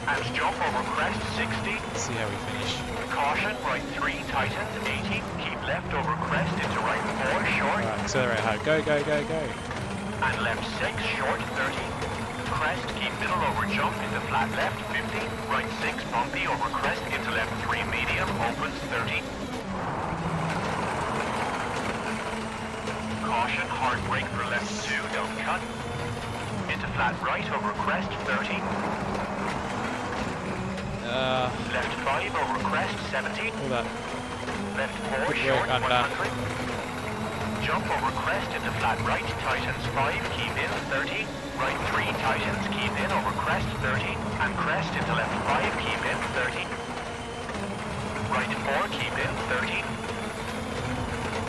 Speaker 2: And jump over crest 60.
Speaker 1: Let's see how we finish.
Speaker 2: Caution, right 3 tightens 80. Keep left over crest into right 4 short.
Speaker 1: Alright, accelerate hard. Go, go, go, go.
Speaker 2: And left 6 short 30. Crest, keep middle over jump into flat left 50. Right 6 bumpy over crest into left 3 medium, opens 30. Caution, hard brake for left 2, don't cut. Into flat right over crest 30. Left 5 over crest 70.
Speaker 1: All that.
Speaker 2: Left 4
Speaker 1: Good
Speaker 2: short
Speaker 1: work, undone.
Speaker 2: 100. Jump over crest into flat right, tightens 5, keep in 30. Right 3 tightens, keep in over crest 30. And crest into left 5, keep in 30. Right 4, keep in 30.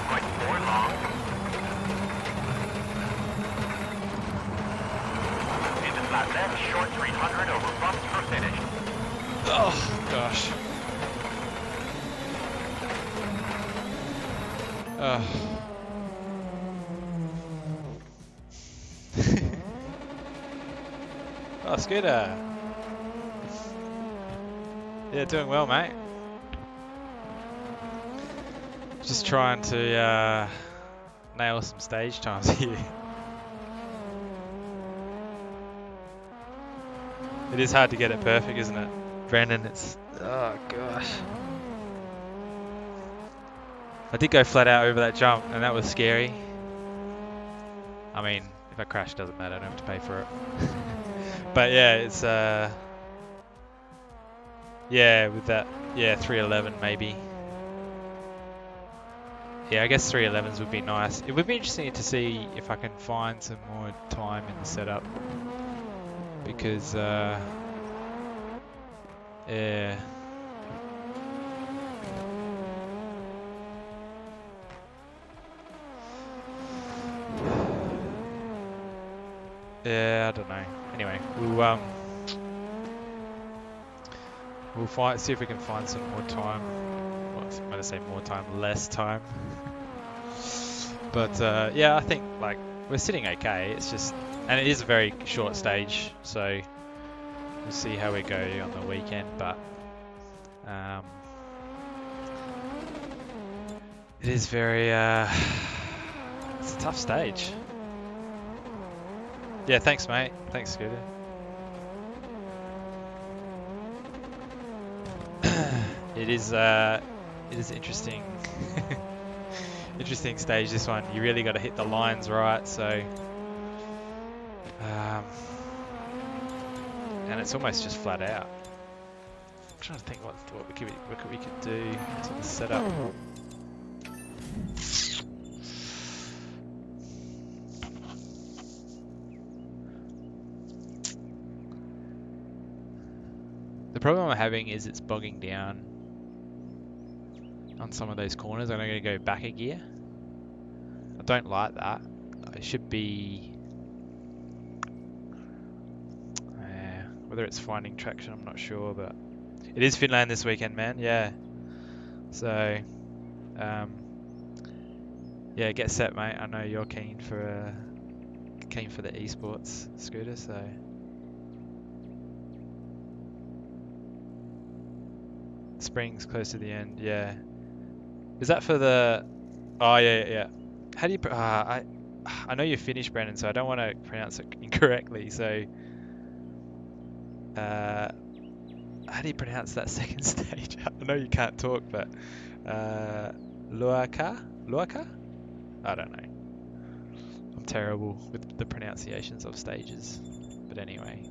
Speaker 2: Right 4 long. Into flat left, short 300 over bumps for finish.
Speaker 1: Oh gosh. Scooter. Yeah, doing well, mate. Just trying to nail some stage times here. It is hard to get it perfect, isn't it, Brandon? It's oh gosh. I did go flat out over that jump, and that was scary. I mean, if I crash, it doesn't matter. I don't have to pay for it. But yeah, it's yeah, with that, yeah, 311 maybe. Yeah, I guess 311s would be nice. It would be interesting to see if I can find some more time in the setup, because yeah. Yeah, I don't know. Anyway, we'll find, see if we can find some more time. Well, when I say more time, less time. But yeah, I think like we're sitting okay. It's just, and it is a very short stage, so we'll see how we go on the weekend. But it is very, it's a tough stage. Yeah, thanks, mate. Thanks, Scooter. It is interesting. Interesting stage, this one. You really got to hit the lines right, so and it's almost just flat out. I'm trying to think what we could do to the setup. The problem I'm having is it's bogging down on some of those corners. I'm going to go back a gear. I don't like that. It should be... whether it's finding traction, I'm not sure, but it is Finland this weekend, man. Yeah. So, yeah, get set, mate. I know you're keen for the esports, Scooter. So. Springs close to the end, yeah. Is that for the? Oh yeah. How do you? I know you're Finnish, Brandon, so I don't want to pronounce it incorrectly. So, how do you pronounce that second stage? I know you can't talk, but Luaka? I don't know. I'm terrible with the pronunciations of stages, but anyway.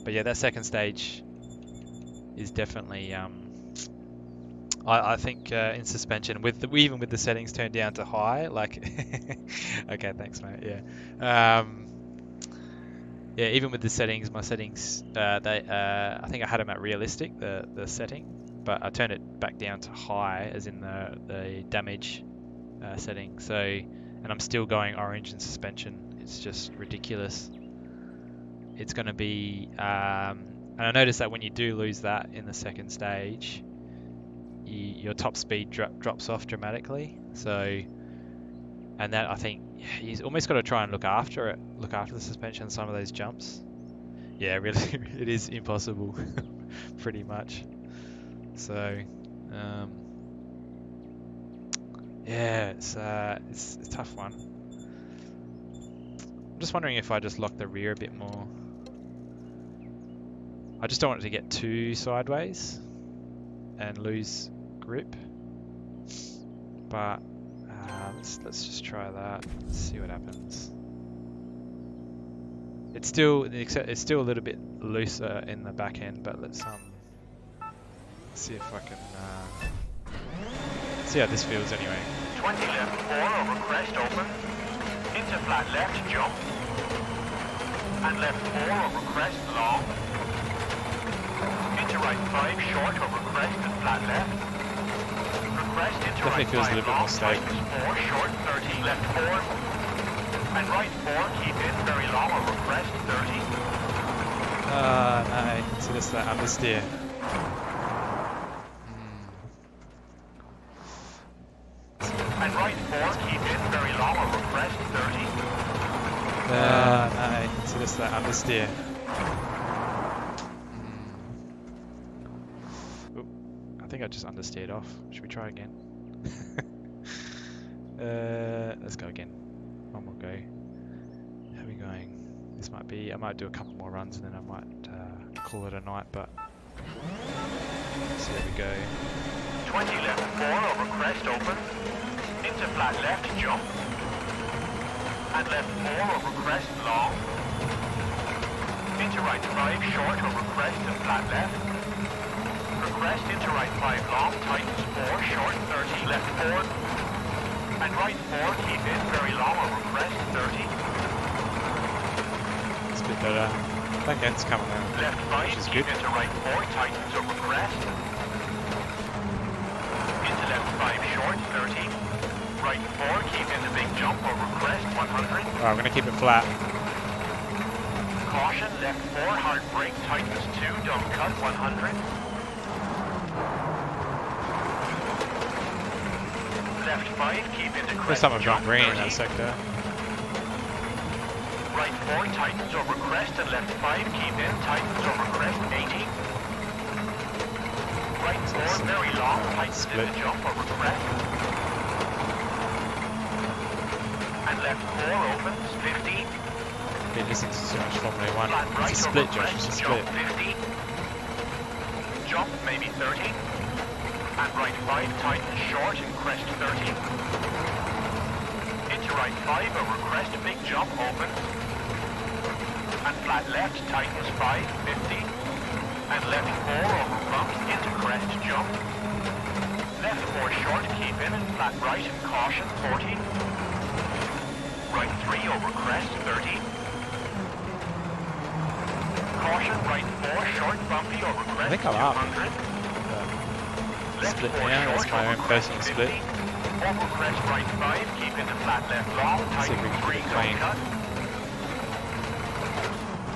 Speaker 1: But yeah, that second stage is definitely I think in suspension with even with the settings turned down to high, like okay, thanks, mate. Yeah, yeah, even with the settings, my settings I think I had them at realistic, the setting, but I turned it back down to high, as in the damage setting. So, and I'm still going orange in suspension. It's just ridiculous. It's going to be and I noticed that when you do lose that in the second stage, your top speed drops off dramatically. So, and that, I think he's almost got to try and look after the suspension on some of those jumps. Yeah, really, it is impossible, pretty much. So, yeah, it's a tough one. I'm just wondering if I just lock the rear a bit more. I just don't want it to get too sideways and lose grip. But let's just try that. Let's see what happens. It's still a little bit looser in the back end, but let's see if I can see how this feels anyway.
Speaker 2: 20 left 4 over crest open, into flat left jump, and left 4 over crest long. Into right 5 short over crest and flat left. For crest into
Speaker 1: Definitely
Speaker 2: right
Speaker 1: feels
Speaker 2: 5
Speaker 1: a little bit
Speaker 2: long,
Speaker 1: more stable.
Speaker 2: tightens 4 short 30 left 4. And right 4 keep in very long over crest 30.
Speaker 1: No, so that's that understeer.
Speaker 2: And right 4 keep in very long over crest 30.
Speaker 1: No, so that's that understeer. Oop, I think I just understeered off. Should we try again? Let's go again. One more go. How are we going? This might be, I might do a couple more runs and then I might call it a night, but so there we go.
Speaker 2: 20 left 4 over crest open. Into flat left jump. And left 4 over crest long. Into right 5 short over crest and flat left. For crest into right 5 long, tightens 4 short 30 left 4. And right 4 keep in very long over crest 30.
Speaker 1: It's a bit better. That end's coming out,
Speaker 2: Left 5
Speaker 1: which is
Speaker 2: keep
Speaker 1: good.
Speaker 2: into right 4 tightens over crest. Into left 5 short 30. Right 4 keep into big jump over crest 100.
Speaker 1: Oh, I'm going to keep it flat.
Speaker 2: Caution, left 4, hard brake, tightens 2, dumb cut 100. Left 5, keep into crest.
Speaker 1: First time I've gone
Speaker 2: jump
Speaker 1: green in
Speaker 2: 30.
Speaker 1: that sector.
Speaker 2: Right 4, tightens over crest, and left 5, keep in, tightens over crest 80. Right 4, very long, tightens
Speaker 1: Split.
Speaker 2: into jump over crest. And left 4 opens 50.
Speaker 1: Been listening to so much Formula 1.
Speaker 2: Flat right
Speaker 1: It's a split,
Speaker 2: over
Speaker 1: Josh.
Speaker 2: crest,
Speaker 1: It's a
Speaker 2: jump
Speaker 1: split.
Speaker 2: 50. Jump maybe 30. And right 5 tightens short and crest 30. Into right 5 over crest, big jump open. And flat left tightens 5, 50. And left 4 over bumps into crest jump. Left 4 short, keep in and flat right and caution 40. Right 3 over crest 30. Caution, right 4, short, bumpy over crest,
Speaker 1: I think I'm up.
Speaker 2: 200. Left
Speaker 1: Split
Speaker 2: 4
Speaker 1: now, that's
Speaker 2: short
Speaker 1: my
Speaker 2: over
Speaker 1: own
Speaker 2: crest,
Speaker 1: personal
Speaker 2: 50.
Speaker 1: split.
Speaker 2: Over crest, right 5, keep into flat left long,
Speaker 1: See if we
Speaker 2: tighten
Speaker 1: can
Speaker 2: 3,
Speaker 1: keep it
Speaker 2: don't
Speaker 1: clean.
Speaker 2: cut.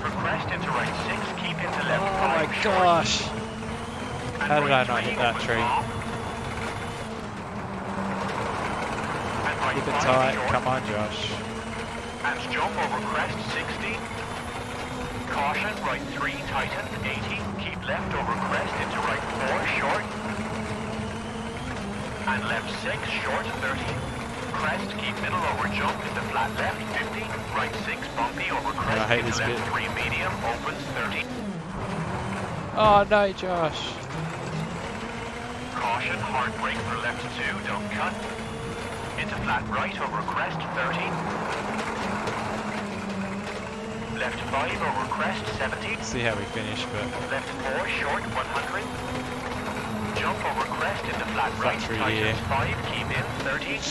Speaker 2: For crest into right 6, keep into left 5,
Speaker 1: Oh my
Speaker 2: short.
Speaker 1: gosh!
Speaker 2: And
Speaker 1: How did
Speaker 2: right
Speaker 1: I not
Speaker 2: 3
Speaker 1: hit that
Speaker 2: opens
Speaker 1: tree?
Speaker 2: long. And right
Speaker 1: Keep it
Speaker 2: 5
Speaker 1: tight.
Speaker 2: short.
Speaker 1: Come on, Josh.
Speaker 2: And jump over crest 60. Caution, right 3, tighten 80. Keep left over crest into right 4, short. And left 6, short 30. Crest, keep middle over jump into flat left 50. Right 6, bumpy over crest
Speaker 1: I hate
Speaker 2: into
Speaker 1: this
Speaker 2: left
Speaker 1: bit.
Speaker 2: 3, medium, opens 30.
Speaker 1: Oh no, Josh!
Speaker 2: Caution, hard brake for left 2, don't cut. Into flat right over crest 30. Left 5 over crest 70.
Speaker 1: See how we finish, but
Speaker 2: Left 4 short 100. Jump over crest into flat right,
Speaker 1: through
Speaker 2: tightens
Speaker 1: here.
Speaker 2: 5, keep in 30.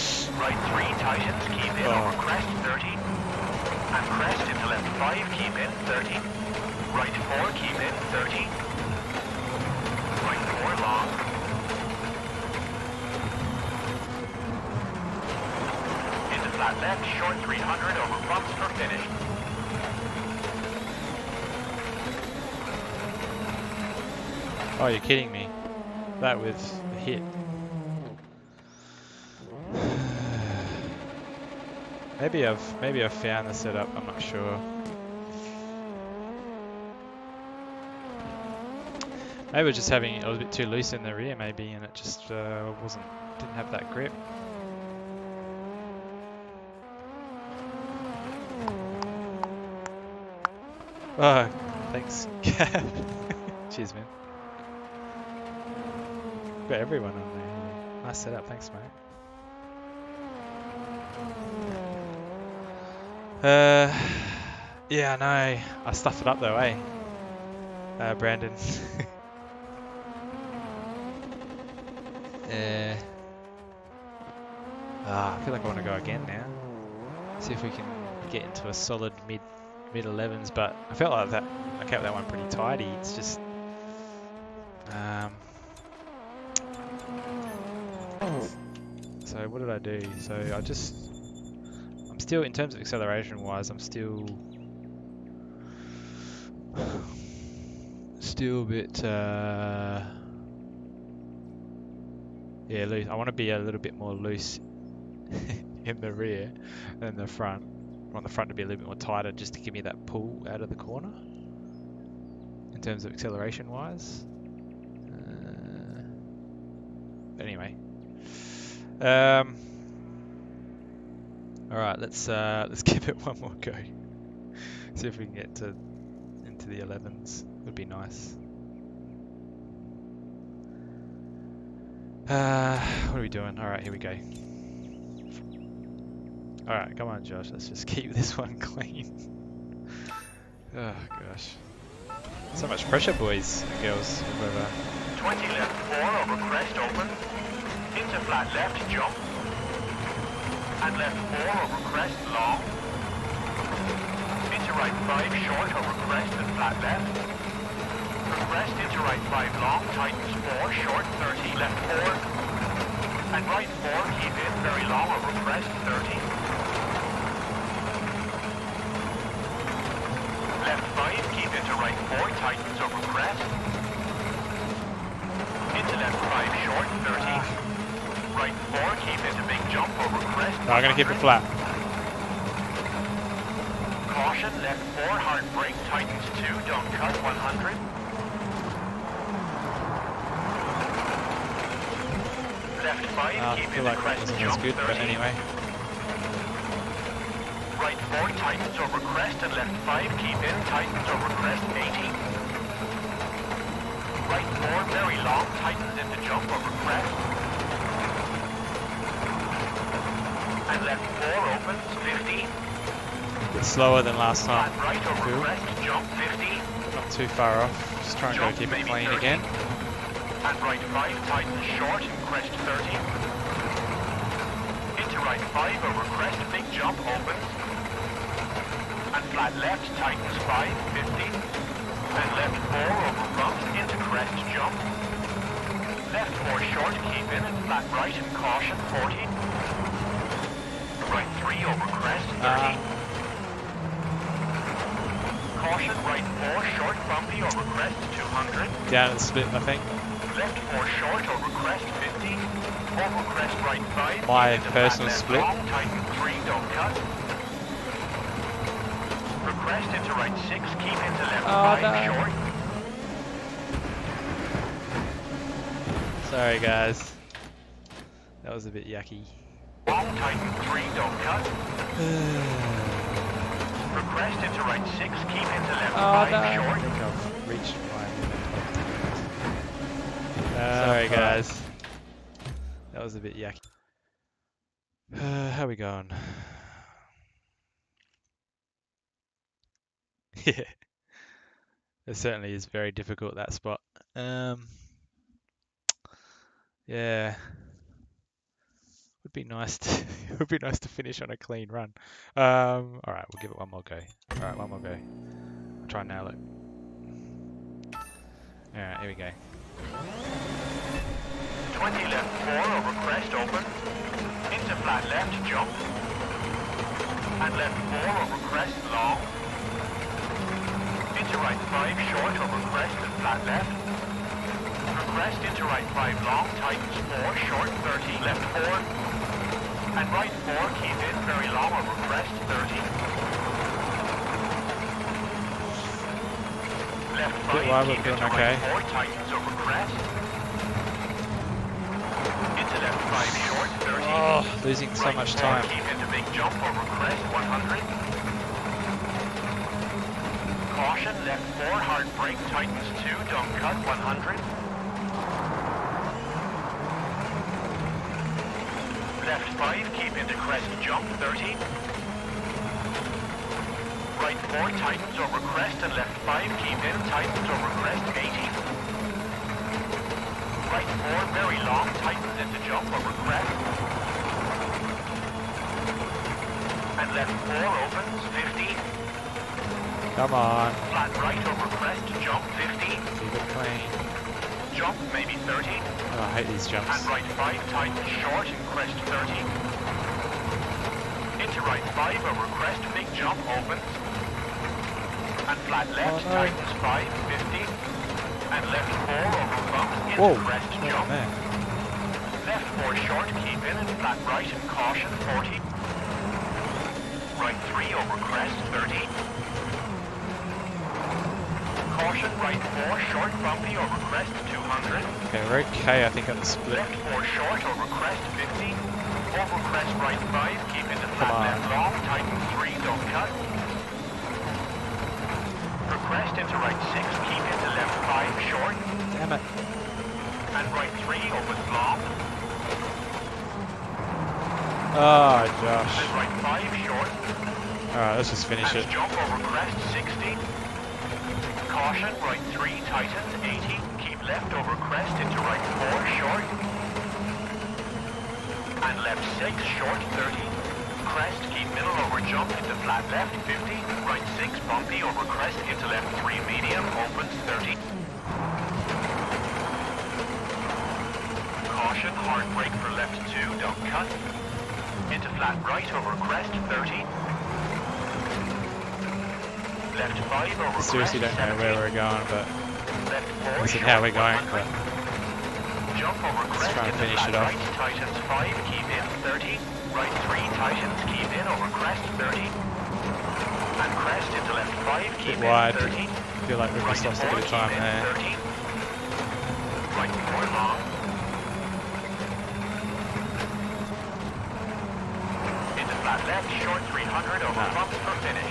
Speaker 2: Right 3 tightens, keep in
Speaker 1: Oh.
Speaker 2: over crest 30. And crest into left 5, keep in 30. Right 4, keep in 30. Right 4 long. Into flat left, short 300 over bumps for finish.
Speaker 1: oh, you're kidding me. That with a hit. Maybe I've found the setup. I'm not sure. Maybe I was just having it was a bit too loose in the rear, maybe, and it just didn't have that grip. Oh, thanks, Gav. Cheers, man. Got everyone on there. Nice setup, thanks, mate. Yeah, I know. I stuffed it up though, eh? Brandon. I feel like I want to go again now. See if we can get into a solid mid 11s, but I felt like that. I kept that one pretty tidy. It's just. So what did I do? So I'm still, in terms of acceleration wise, I'm still a bit, yeah, loose. I want to be a little bit more loose in the rear than the front. I want the front to be a little bit more tighter just to give me that pull out of the corner in terms of acceleration wise. But anyway. All right, let's give it one more go. See if we can get into the 11s. Would be nice. What are we doing? All right, here we go. All right, come on, Josh. Let's just keep this one clean. Oh gosh, so much pressure, boys and girls.
Speaker 2: 20 left 4 over crest open. Into flat left jump. And left 4 over crest long. Into right 5 short over crest and flat left. For crest into right 5 long, tightens 4 short 30 left 4. And right 4 keep in very long over crest 30. Left 5 keep into right 4 tightens over crest. Into left 5 short 30. Right 4 keep into big jump over crest.
Speaker 1: No, I'm going to keep it flat.
Speaker 2: Caution, left 4 hard brake, tightens 2, don't cut 100. Left 5 keep
Speaker 1: I feel
Speaker 2: into
Speaker 1: like that
Speaker 2: crest
Speaker 1: wasn't
Speaker 2: jump
Speaker 1: as good,
Speaker 2: 30.
Speaker 1: but anyway.
Speaker 2: Right 4 tightens over crest and left 5 keep in, tightens over crest 80. Right 4 very long, tightens into jump over crest. And left 4 opens 50.
Speaker 1: A bit slower than last time.
Speaker 2: And right over
Speaker 1: Cool.
Speaker 2: crest jump 50.
Speaker 1: Not too far off. Just try and go
Speaker 2: Jump
Speaker 1: keep it
Speaker 2: maybe
Speaker 1: clean
Speaker 2: 30.
Speaker 1: again.
Speaker 2: And right 5 tightens short and crest 30. Into right 5 over crest, big jump opens. And flat left tightens 5, 50. And left 4 over bumps into crest jump. Left 4 short, keep in and flat right and caution 40. Right 3 over crest 30. Caution right 4 short, bumpy over crest 200.
Speaker 1: Down at the split, I think.
Speaker 2: Left 4 short over crest 50. Over crest right 5.
Speaker 1: My
Speaker 2: into
Speaker 1: personal
Speaker 2: flat left
Speaker 1: split.
Speaker 2: Long, tighten 3, don't cut. For crest into right 6, keep into left 5
Speaker 1: no.
Speaker 2: short.
Speaker 1: Sorry, guys. That was a bit yucky.
Speaker 2: Long, tighten 3, don't cut. For crest into right 6, keep into left 5
Speaker 1: I
Speaker 2: short.
Speaker 1: think I've reached my limit. Sorry, guys. That was a bit yucky. How we going? Yeah. It certainly is very difficult, that spot. Yeah. Would be nice to it would be nice to finish on a clean run. Alright, we'll give it one more go. Alright, one more go. I'll try and nail it. Alright, here we go.
Speaker 2: 20 left 4 over crest open. Into flat left jump. And left 4 over crest long. Into right 5 short over crest and flat left. For crest into right 5 long, tightens 4 short 30 left 4. And right 4 keep in very long over crest 30. Left 5
Speaker 1: Bit wide, but
Speaker 2: keep
Speaker 1: doing
Speaker 2: into
Speaker 1: okay.
Speaker 2: right 4 tightens over crest. Into left 5 short 30.
Speaker 1: Oh, losing so
Speaker 2: Right
Speaker 1: much
Speaker 2: 4
Speaker 1: time.
Speaker 2: keep into big jump over crest 100. Caution, left 4 hard brake, tightens 2, don't cut 100. Left 5 keep into crest jump 30. Right 4 tightens over crest and left 5 keep in, tightens over crest 80. Right 4 very long, tightens into jump over crest. And left 4 opens 50.
Speaker 1: Come on.
Speaker 2: Flat right over crest, jump 50.
Speaker 1: Keep it clean.
Speaker 2: Jump maybe 30.
Speaker 1: Oh, I hate these jumps.
Speaker 2: And right 5 tightens short and crest 30. Into right 5 over crest, big jump opens. And flat left tightens 5, 50. And left 4 over bump into
Speaker 1: Whoa.
Speaker 2: crest
Speaker 1: Oh,
Speaker 2: jump.
Speaker 1: man.
Speaker 2: Left 4 short, keep in and flat right and caution 40. Right 3 over crest 30. Caution, right 4 short, bumpy over crest 200.
Speaker 1: Okay, we're okay, I think, on the split.
Speaker 2: Left 4 short over crest 50. Over crest right 5, keep into flat
Speaker 1: on.
Speaker 2: left long, tighten 3, don't cut. For crest into right 6, keep into left 5 short.
Speaker 1: Damn it.
Speaker 2: And right 3 opens long.
Speaker 1: Oh, Josh.
Speaker 2: And right 5 short.
Speaker 1: Alright, let's just finish it.
Speaker 2: And jump over crest 60. Caution, right 3 tightens 80. Keep left over crest into right 4 short. And left 6 short 30. Crest, keep middle over jump into flat left 50. Right 6 bumpy over crest into left 3 medium, opens 30. Caution, hard brake for left 2, don't cut. Into flat right over crest 30. Left 5 over
Speaker 1: I seriously
Speaker 2: crest
Speaker 1: don't know
Speaker 2: 70.
Speaker 1: where we're going, but
Speaker 2: Left 4
Speaker 1: this is
Speaker 2: short
Speaker 1: how we're going.
Speaker 2: 100.
Speaker 1: But
Speaker 2: Jump over crest
Speaker 1: try and
Speaker 2: into
Speaker 1: finish
Speaker 2: flat
Speaker 1: it off.
Speaker 2: right, tightens 5, keep in 30. Right 3 tightens, keep in over crest 30. And crest into left 5, keep in
Speaker 1: wide.
Speaker 2: 30.
Speaker 1: I feel like we've
Speaker 2: Right
Speaker 1: just lost a
Speaker 2: 4,
Speaker 1: bit of time
Speaker 2: keep in
Speaker 1: there.
Speaker 2: 30. Right 4 long. Into flat left, short 300 over bumps for finish.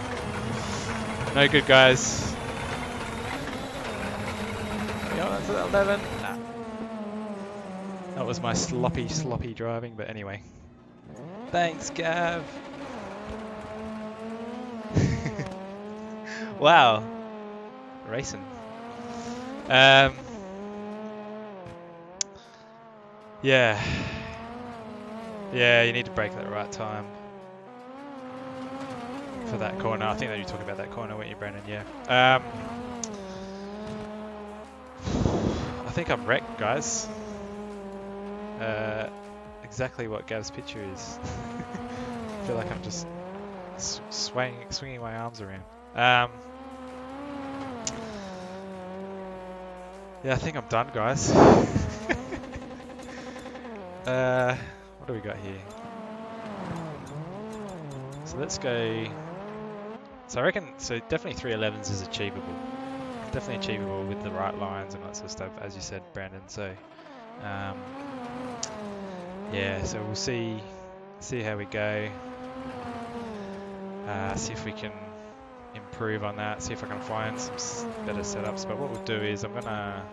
Speaker 1: No good, guys. We got on to 11. Nah. That was my sloppy driving, but anyway. Thanks, Gav. Wow. Racing. Yeah. Yeah, you need to brake that right time for that corner. I think that you're talking about that corner, weren't you, Brandon? Yeah. I think I'm wrecked, guys. Exactly what Gav's picture is. I feel like I'm just swinging my arms around. Yeah, I think I'm done, guys. What do we got here? So let's go. So I reckon, so definitely 311s is achievable. Definitely achievable with the right lines and that sort of stuff, as you said, Brandon. So, yeah, so we'll see how we go. See if we can improve on that. See if I can find some better setups. But what we'll do is I'm gonna.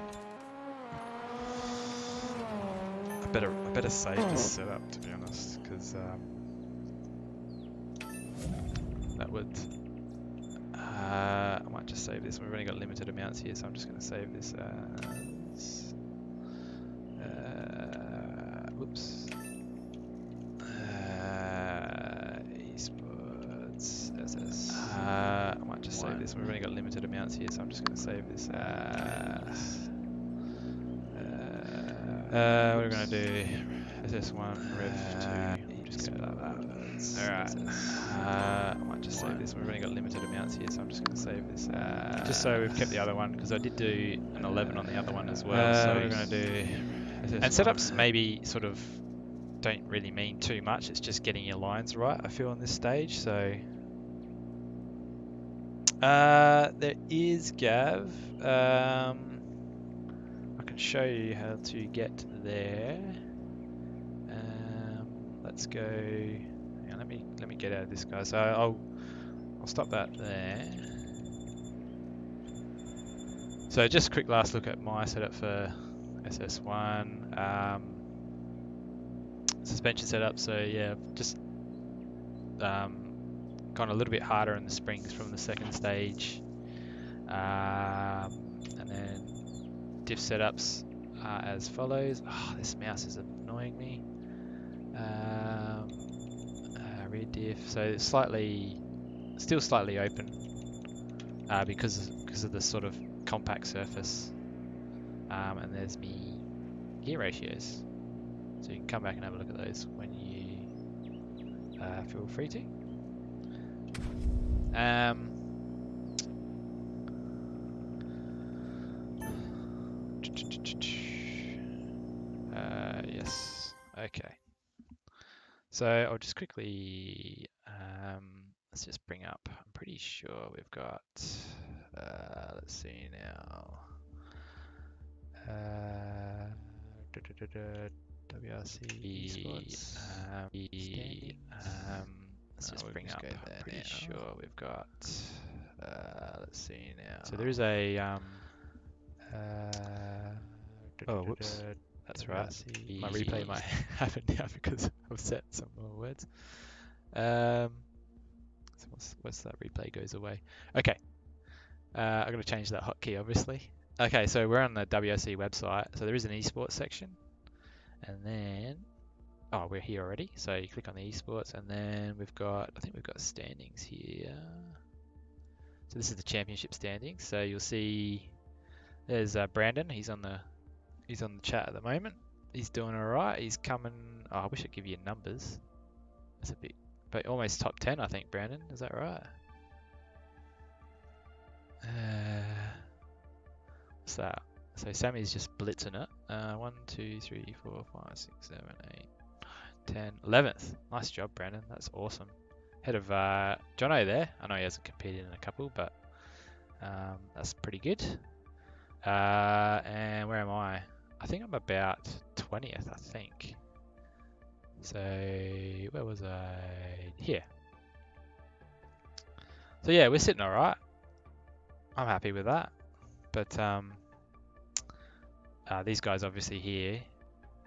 Speaker 1: I better save this setup, to be honest, because that would. I might just save this. We've only got limited amounts here, so I'm just going to save this as. Whoops. Esports SS. I might just save this. We've only got limited amounts here, so I'm just going to save this as. What are we going to do? SS1, Rev2. Just go like that. Alright. I might just save this. We've only got limited amounts here, so I'm just going to save this. Just so we've kept the other one, because I did do an 11 on the other one as well. So we're going to do. SS1. And setups maybe sort of don't really mean too much. It's just getting your lines right, I feel, on this stage. So there is Gav. I can show you how to get there. Let's go. Hang on, let me get out of this, guys. So I'll stop that there. So just a quick last look at my setup for SS1. Suspension setup. So yeah, just gone a little bit harder on the springs from the second stage, and then diff setups are as follows. Oh, this mouse is annoying me. Rear diff, so it's still slightly open because of the sort of compact surface, and there's me gear ratios, so you can come back and have a look at those when you feel free to. Yes, okay. So I'll just quickly, let's just bring up, I'm pretty sure we've got Let's see now. WRC Esports. Let's just bring up. I'm pretty sure we've got. Let's see now. So there is a. Oh, whoops. That's right. My replay might happen now because I've set some more words. So what's that? Replay goes away. Okay. I'm going to change that hotkey, obviously. Okay, so we're on the WRC website. So there is an esports section. And then, oh, we're here already. So you click on the esports, and then we've got, I think we've got standings here. So this is the championship standings. So you'll see there's Brandon. He's on the chat at the moment. He's doing all right. He's coming. Oh, I wish I'd give you numbers. That's a bit, but almost top 10, I think, Brandon. Is that right? What's that? So Sammy's just blitzing it. 1, 2, 3, 4, 5, 6, 7, 8, 10, 11th. Nice job, Brandon. That's awesome. Head of Jono there. I know he hasn't competed in a couple, but that's pretty good. And where am I? I think I'm about 20th, I think. So where was I? Here. So yeah, we're sitting all right. I'm happy with that. But these guys obviously here.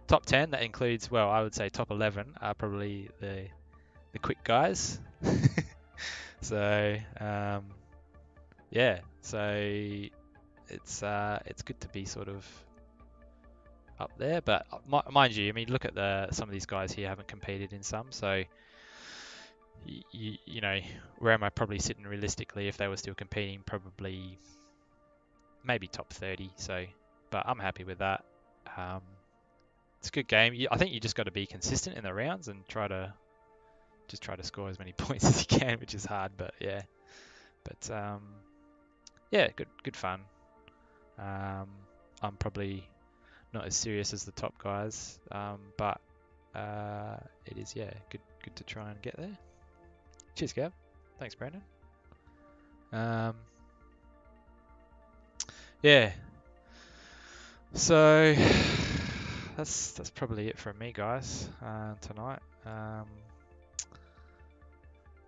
Speaker 1: Top 10, that includes, well, I would say top 11 are probably the quick guys. So yeah, so it's good to be sort of up there, but mind you, I mean, look at some of these guys here haven't competed in some, so you know, where am I probably sitting realistically if they were still competing? Probably maybe top 30. So, but I'm happy with that. It's a good game. I think you just got to be consistent in the rounds and try to score as many points as you can, which is hard, but yeah. But yeah, good fun. I'm probably not as serious as the top guys, but it is, yeah, good to try and get there. Cheers, Gav. Thanks, Brandon. Yeah. So that's probably it from me, guys, tonight.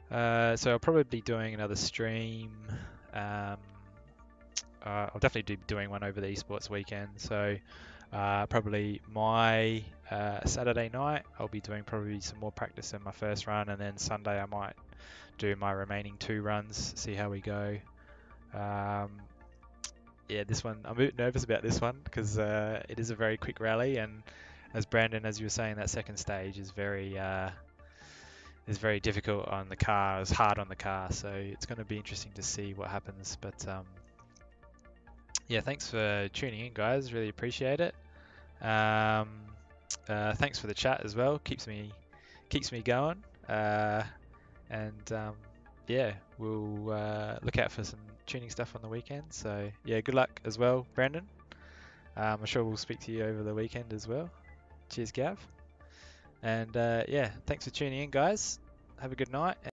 Speaker 1: So I'll probably be doing another stream. I'll definitely be doing one over the esports weekend. So probably my Saturday night, I'll be doing probably some more practice in my first run, and then Sunday I might do my remaining 2 runs, see how we go. Yeah, this one, I'm a bit nervous about this one because it is a very quick rally, and as Brandon, as you were saying, that second stage is very difficult on the car, it's hard on the car, so it's going to be interesting to see what happens. But yeah, thanks for tuning in, guys, really appreciate it. Thanks for the chat as well, keeps me going. And yeah, we'll look out for some tuning stuff on the weekend. So yeah, good luck as well, Brandon. I'm sure we'll speak to you over the weekend as well. Cheers, Gav. And yeah, thanks for tuning in, guys. Have a good night.